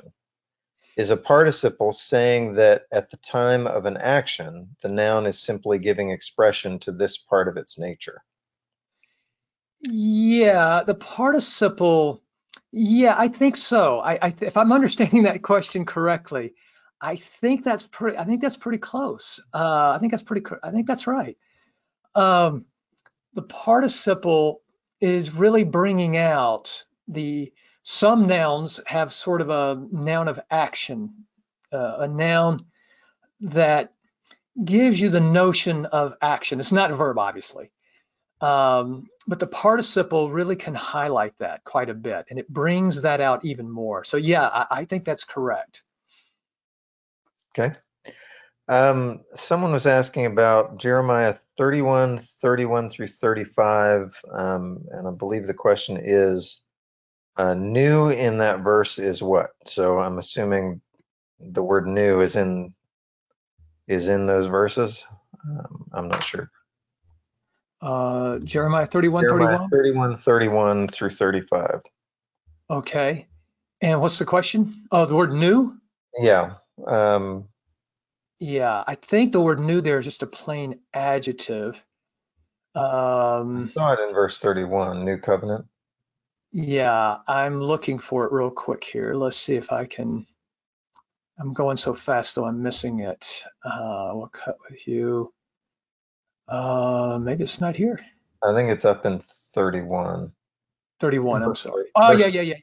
is a participle saying that at the time of an action, the noun is simply giving expression to this part of its nature? Yeah, the participle, yeah, I think so. If I'm understanding that question correctly, I think that's pretty close. I think that's right. The participle is really bringing out some nouns have sort of a noun of action, a noun that gives you the notion of action. It's not a verb, obviously. But the participle really can highlight that quite a bit, and it brings that out even more. So yeah, I think that's correct. Okay. Someone was asking about Jeremiah 31 through 35, and I believe the question is, new in that verse is what? So I'm assuming the word new is in those verses. I'm not sure. Jeremiah 31, Jeremiah 31? 31 through 35. Okay. And what's the question? Oh, the word new? Yeah. Yeah, I think the word new there is just a plain adjective. I saw it in verse 31, new covenant. Yeah, I'm looking for it real quick here. Let's see if I can. I'm going so fast, though I'm missing it. We'll cut with you. Maybe it's not here. I think it's up in 31. 31, I'm sorry. Oh, yeah.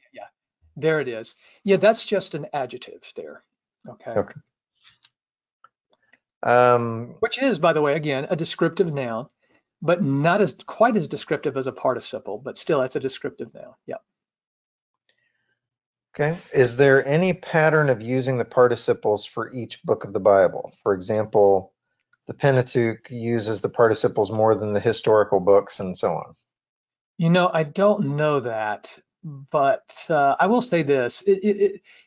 There it is. Yeah, that's just an adjective there. Okay. Which is, by the way, again, a descriptive noun, but not quite as descriptive as a participle, but still that's a descriptive noun. Yeah. Okay. Is there any pattern of using the participles for each book of the Bible? For example, the Pentateuch uses the participles more than the historical books and so on. You know, I don't know that, but I will say this.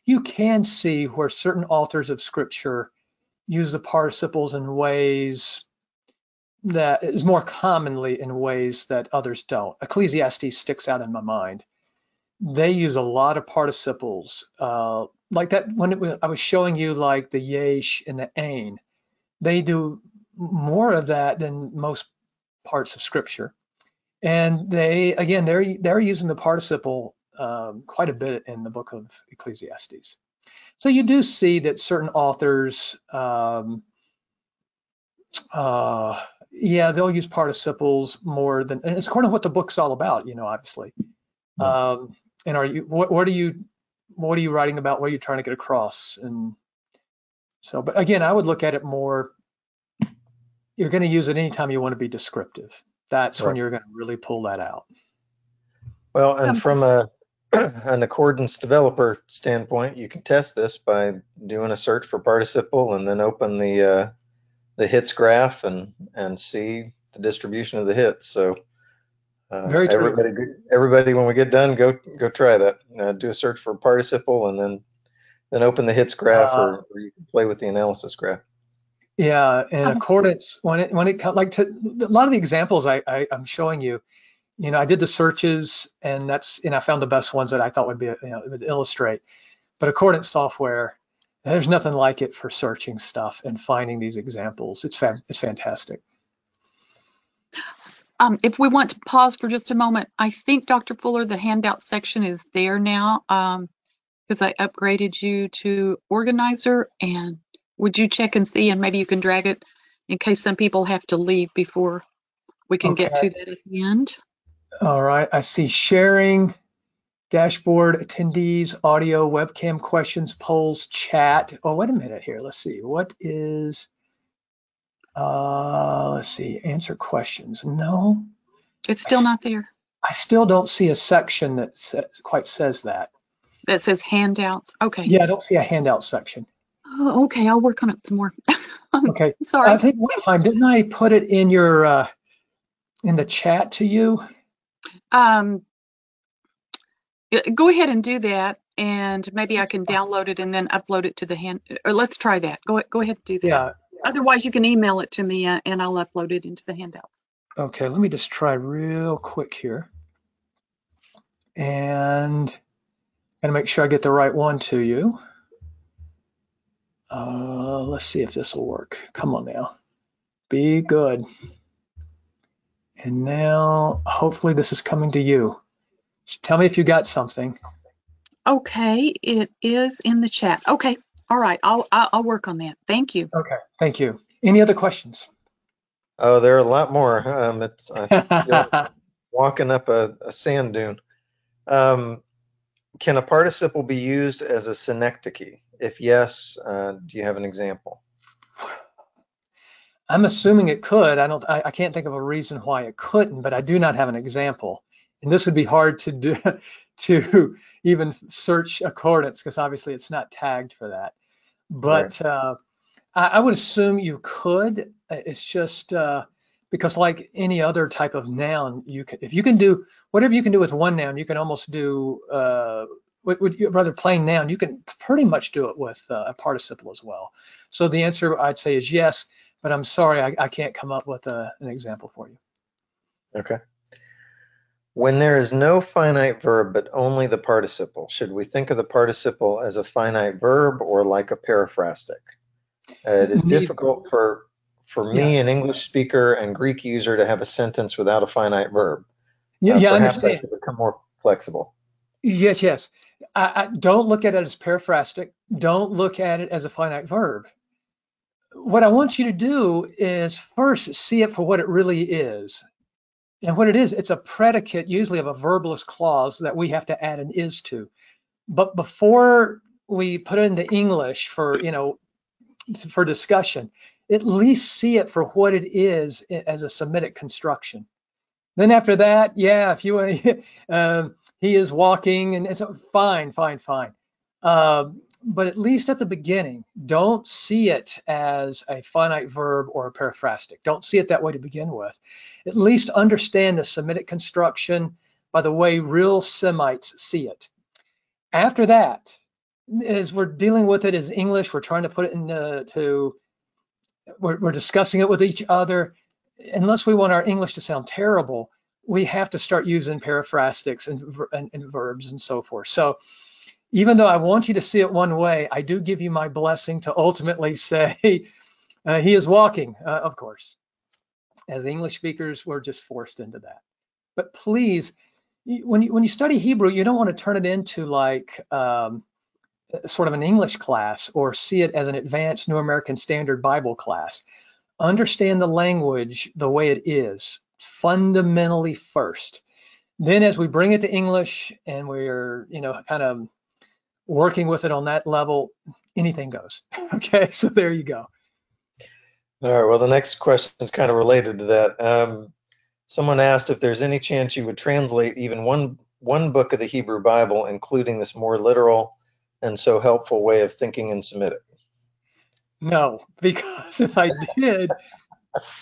You can see where certain authors of Scripture use the participles in ways that is more commonly in ways that others don't. Ecclesiastes sticks out in my mind. They use a lot of participles, like that when I was showing you like the yesh and the ain. They do more of that than most parts of Scripture. And they're using the participle quite a bit in the book of Ecclesiastes. So you do see that certain authors, they'll use participles more than, and it's according to what the book's all about, obviously. And what are you writing about? What are you trying to get across? And so, but again, I would look at it more. You're going to use it anytime you want to be descriptive. That's when you're going to really pull that out. Well, and from an accordance developer standpoint, you can test this by doing a search for participle and then open the hits graph and see the distribution of the hits. So very true. Everybody, when we get done, go try that. Do a search for participle and then open the hits graph, or you can play with the analysis graph. Yeah, in accordance, when it like to a lot of the examples I'm showing you, I did the searches and I found the best ones that I thought would illustrate. But accordance software, There's nothing like it for searching stuff and finding these examples. It's fantastic. If we want to pause for just a moment, I think, Dr. Fuller, the handout section is there now because I upgraded you to organizer. And would you check and see, and maybe you can drag it in case some people have to leave before we can get to that at the end. All right, I see sharing, dashboard, attendees, audio, webcam, questions, polls, chat. Oh, wait a minute here. Let's see. What is, let's see, answer questions. No. It's still not there. I still don't see a section that quite says that. That says handouts. Okay. Yeah, I don't see a handout section. Oh, okay, I'll work on it some more. Okay. Sorry. I think one time, didn't I put it in your, in the chat to you? Go ahead and do that, and maybe I can download it and then upload it to the hand. Or let's try that. Go ahead and do that. Yeah. Otherwise, you can email it to me, and I'll upload it into the handouts. Okay, let me just try real quick here. And gotta make sure I get the right one to you. Let's see if this will work. Come on now. Be good. And now, hopefully this is coming to you. Just tell me if you got something. Okay, it is in the chat. Okay, all right, I'll work on that. Thank you. Okay, thank you. Any other questions? Oh, there are a lot more. I feel like walking up a sand dune. Can a participle be used as a synecdoche? If yes, do you have an example? I'm assuming it could. I can't think of a reason why it couldn't, but I do not have an example. And this would be hard to do, to even search accordance, because obviously it's not tagged for that. But right. I would assume you could. It's just because, like any other type of noun, if you can do whatever you can do with one noun, you can almost do rather plain noun. You can pretty much do it with a participle as well. So the answer I'd say is yes, but I'm sorry I can't come up with an example for you. Okay. When there is no finite verb but only the participle, should we think of the participle as a finite verb or like a periphrastic? It is difficult for me, an English speaker and Greek user, to have a sentence without a finite verb. Perhaps I should become more flexible. Yes. I don't look at it as periphrastic. Don't look at it as a finite verb. What I want you to do is first see it for what it really is. And what it is, it's a predicate, usually of a verbless clause that we have to add an is to. But before we put it into English for discussion, at least see it for what it is as a Semitic construction. Then after that, if you he is walking, and so fine. But at least at the beginning, don't see it as a finite verb or a periphrastic. Don't see it that way to begin with. At least understand the Semitic construction by the way real Semites see it. After that, as we're dealing with it as English, we're trying to put it into, we're discussing it with each other. Unless we want our English to sound terrible, we have to start using periphlastics and verbs and so forth. So even though I want you to see it one way, I do give you my blessing to ultimately say, he is walking, of course. As English speakers, we're just forced into that. But please, when you study Hebrew, you don't want to turn it into like sort of an English class or see it as an advanced New American Standard Bible class. Understand the language the way it is, fundamentally first. Then as we bring it to English and we're, kind of working with it on that level, anything goes. Okay, so there you go. All right, well, the next question is kind of related to that. Someone asked if there's any chance you would translate even one book of the Hebrew Bible, including this more literal and so helpful way of thinking in Semitic. No, because if I did,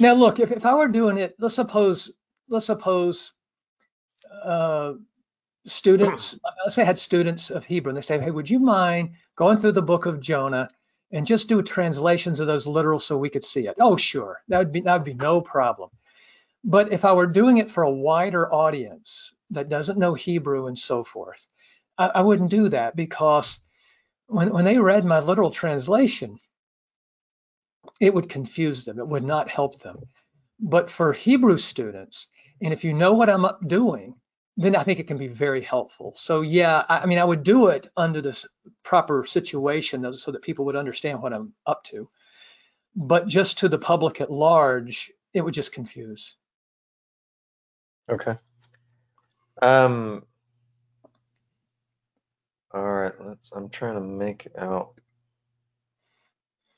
now look, if I were doing it, let's suppose students, let's say I had students of Hebrew, and they say, hey, would you mind going through the book of Jonah and just do translations of those literal so we could see it? Oh, sure, that would be no problem. But if I were doing it for a wider audience that doesn't know Hebrew and so forth, I wouldn't do that, because when they read my literal translation, it would confuse them. It would not help them. But for Hebrew students, and if you know what I'm up doing, then I think it can be very helpful. So yeah, I mean, I would do it under this proper situation so that people would understand what I'm up to. But just to the public at large, it would just confuse. Okay. All right, I'm trying to make out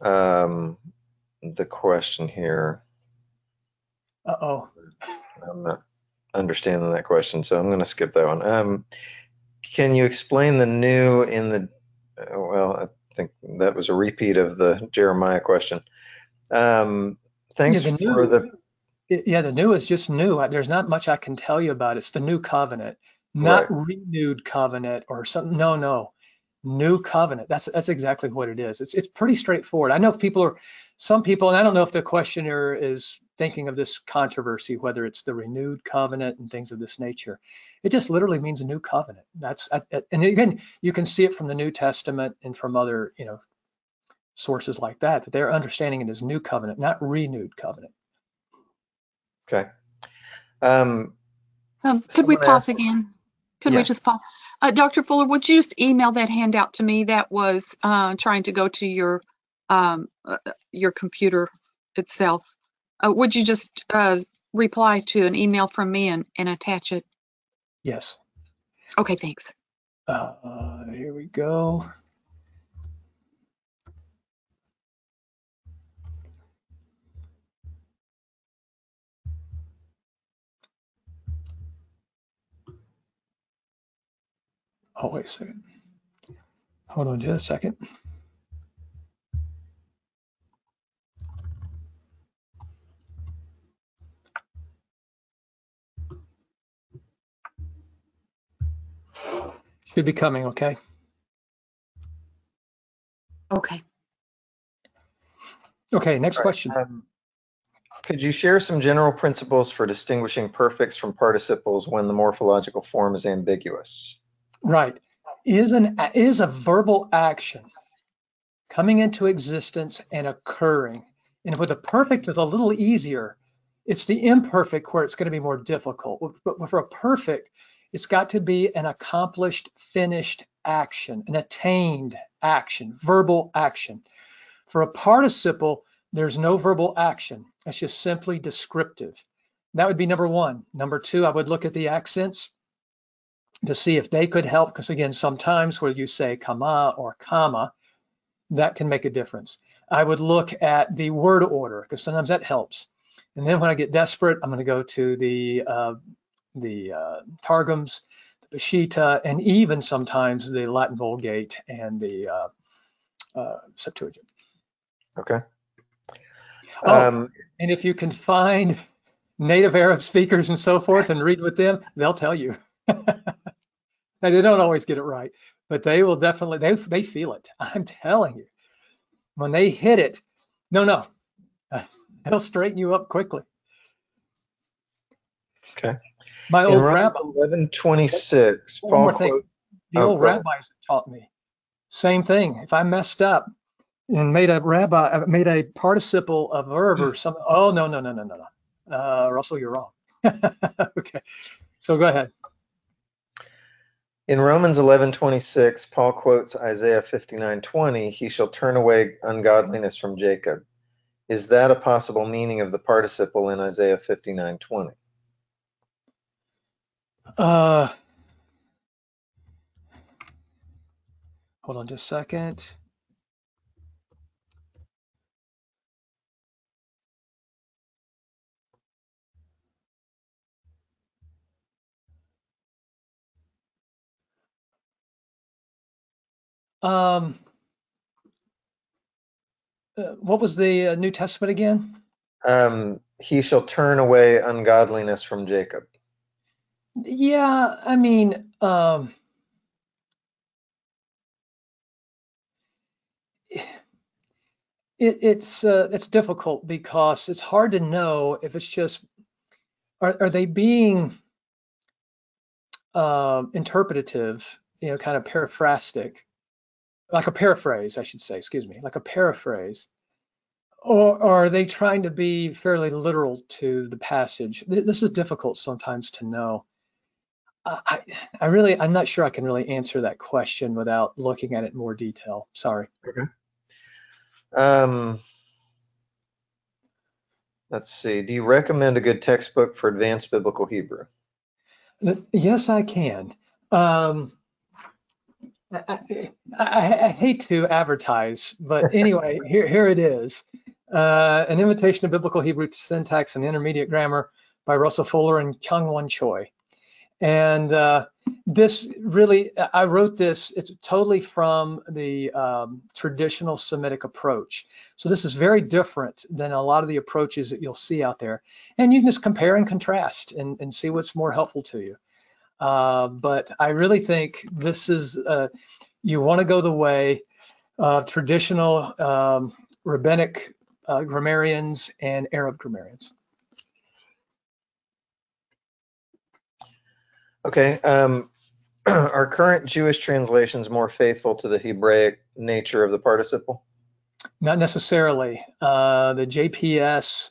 the question here. Uh-oh. I'm not understanding that question, so I'm going to skip that one. Can you explain the new in the, well, I think that was a repeat of the Jeremiah question. Thanks Yeah, for the. Yeah, the new is just new. There's not much I can tell you about it. It's the new covenant, not Right. renewed covenant or something. No, new covenant. That's exactly what it is. It's pretty straightforward. I know some people, and I don't know if the questioner is thinking of this controversy, whether it's the renewed covenant and things of this nature. It just literally means a new covenant. And again, you can see it from the New Testament and from other, sources like that they're understanding it as new covenant, not renewed covenant. Okay. Could we pause again? Could we just pause? Dr. Fuller, would you just email that handout to me that was trying to go to your computer itself? Would you just reply to an email from me and attach it? Yes. Okay, thanks. Here we go. Oh, wait a second. Hold on just a second. Should be coming, okay? Okay. Okay, next question. Could you share some general principles for distinguishing perfects from participles when the morphological form is ambiguous? Right. Is a verbal action coming into existence and occurring? And with a perfect, it's a little easier. It's the imperfect where it's going to be more difficult. But for a perfect, it's got to be an accomplished, finished action, an attained action, verbal action. For a participle, there's no verbal action. It's just simply descriptive. That would be number one. Number two, I would look at the accents to see if they could help, because again, sometimes where you say comma or comma, that can make a difference. I would look at the word order, because sometimes that helps. And then when I get desperate, I'm going to go to the Targums, the Peshitta, and even sometimes the Latin Vulgate and the Septuagint. Okay. And if you can find native Arab speakers and so forth and read with them, they'll tell you. Now, they don't always get it right, but they will definitely, they feel it. I'm telling you, when they hit it, no, they'll straighten you up quickly. Okay. My old rabbi. 11:26. One more thing. The old go ahead. rabbis taught me. Same thing. If I messed up and made a participle of verb or something, oh, no. Russell, you're wrong. Okay. So go ahead. In Romans 11:26, Paul quotes Isaiah 59:20, he shall turn away ungodliness from Jacob. Is that a possible meaning of the participle in Isaiah 59:20? Hold on just a second. What was the New Testament again? He shall turn away ungodliness from Jacob. Yeah, I mean, it's difficult because it's hard to know if it's just are they being interpretative, kind of paraphrastic, like a paraphrase, I should say, excuse me, like a paraphrase? Or are they trying to be fairly literal to the passage? This is difficult sometimes to know. I'm not sure I can really answer that question without looking at it in more detail. Sorry. Okay. Let's see. Do you recommend a good textbook for advanced biblical Hebrew? Yes, I can. I hate to advertise, but anyway, here it is. An Invitation to Biblical Hebrew Syntax and Intermediate Grammar by Russell Fuller and Kyung-Won Choi. And this really, I wrote this, it's totally from the traditional Semitic approach. So this is very different than a lot of the approaches that you'll see out there. And you can just compare and contrast and see what's more helpful to you. But I really think this is, you want to go the way of traditional rabbinic grammarians and Arab grammarians. Okay. Are current Jewish translations more faithful to the Hebraic nature of the participle? Not necessarily. The JPS,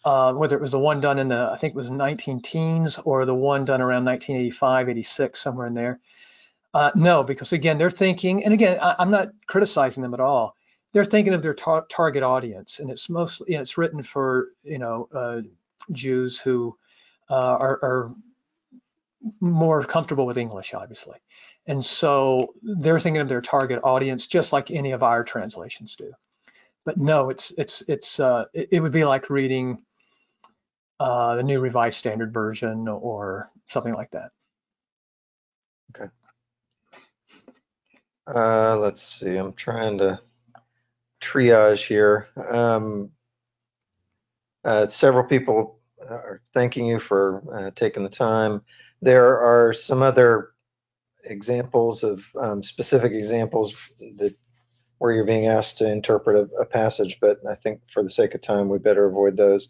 whether it was the one done in the, I think it was 19 teens or the one done around 1985, 86, somewhere in there. No, because again, they're thinking, and again, I'm not criticizing them at all. They're thinking of their target audience, and it's mostly, it's written for, Jews who are more comfortable with English, obviously. And so they're thinking of their target audience, just like any of our translations do. But no, it would be like reading the New Revised Standard Version or something like that. Okay. Let's see. I'm trying to triage here. Several people are thanking you for taking the time. There are some other examples of specific examples where you're being asked to interpret a passage, but I think for the sake of time, we better avoid those.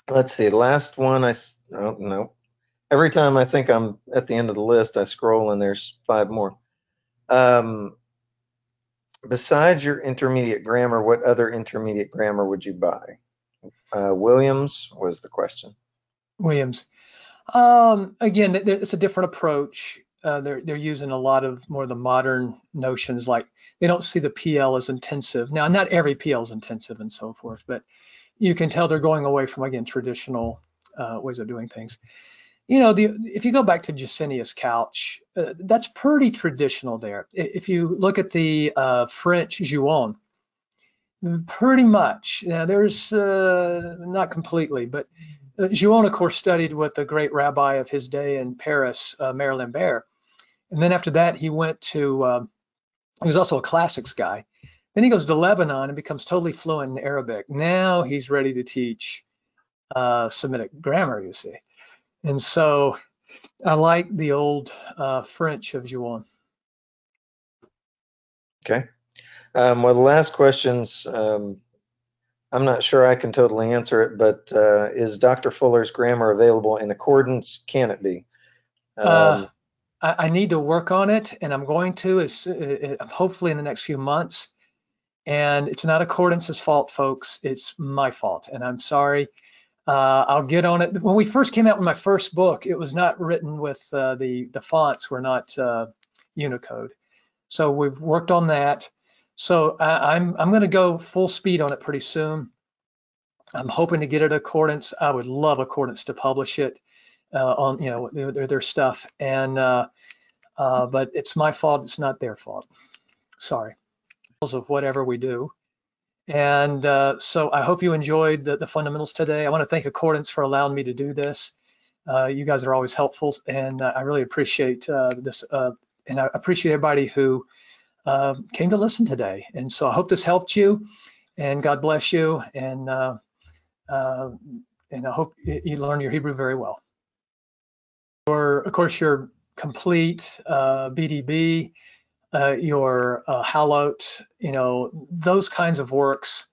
Let's see. Last one. Oh, no. Every time I think I'm at the end of the list, I scroll and there's 5 more. Besides your intermediate grammar, what other intermediate grammar would you buy? Williams was the question. Williams. Again, it's a different approach. They're using a lot of more of the modern notions, like they don't see the PL as intensive. Now, not every PL is intensive and so forth, but you can tell they're going away from, again, traditional ways of doing things. If you go back to Gesenius Couch, that's pretty traditional there. If you look at the French Jouon, pretty much. Now, there's not completely, but Jouon, of course, studied with the great rabbi of his day in Paris, Maire Lambert. And then after that, he went to, he was also a classics guy. Then he goes to Lebanon and becomes totally fluent in Arabic. Now he's ready to teach Semitic grammar, you see. And so I like the old French of Jouon. Okay. Well, the last questions, I'm not sure I can totally answer it, but is Dr. Fuller's grammar available in accordance? Can it be? I need to work on it, and I'm going to, hopefully in the next few months. And it's not Accordance's fault, folks. It's my fault, and I'm sorry. I'll get on it. When we first came out with my first book, it was not written with the fonts were not Unicode. So we've worked on that. So I'm going to go full speed on it pretty soon. I'm hoping to get it Accordance. I would love Accordance to publish it on their stuff. And but it's my fault. It's not their fault. Sorry. Of whatever we do. And so I hope you enjoyed the fundamentals today. I want to thank Accordance for allowing me to do this. You guys are always helpful, and I really appreciate this. And I appreciate everybody who came to listen today. And so I hope this helped you, and God bless you. And I hope you learn your Hebrew very well. Of course, your complete BDB, your Halot, those kinds of works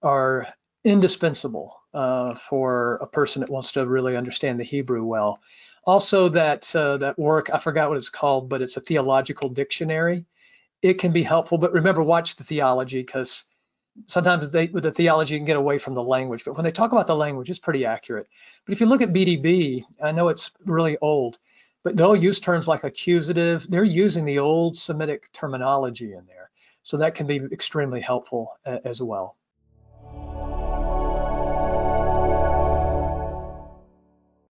are indispensable for a person that wants to really understand the Hebrew well. Also, that work, I forgot what it's called, but it's a theological dictionary. It can be helpful, but remember, watch the theology, because sometimes with the theology you can get away from the language, but when they talk about the language, it's pretty accurate. But if you look at BDB, I know it's really old, but they'll use terms like accusative. They're using the old Semitic terminology in there. So that can be extremely helpful as well.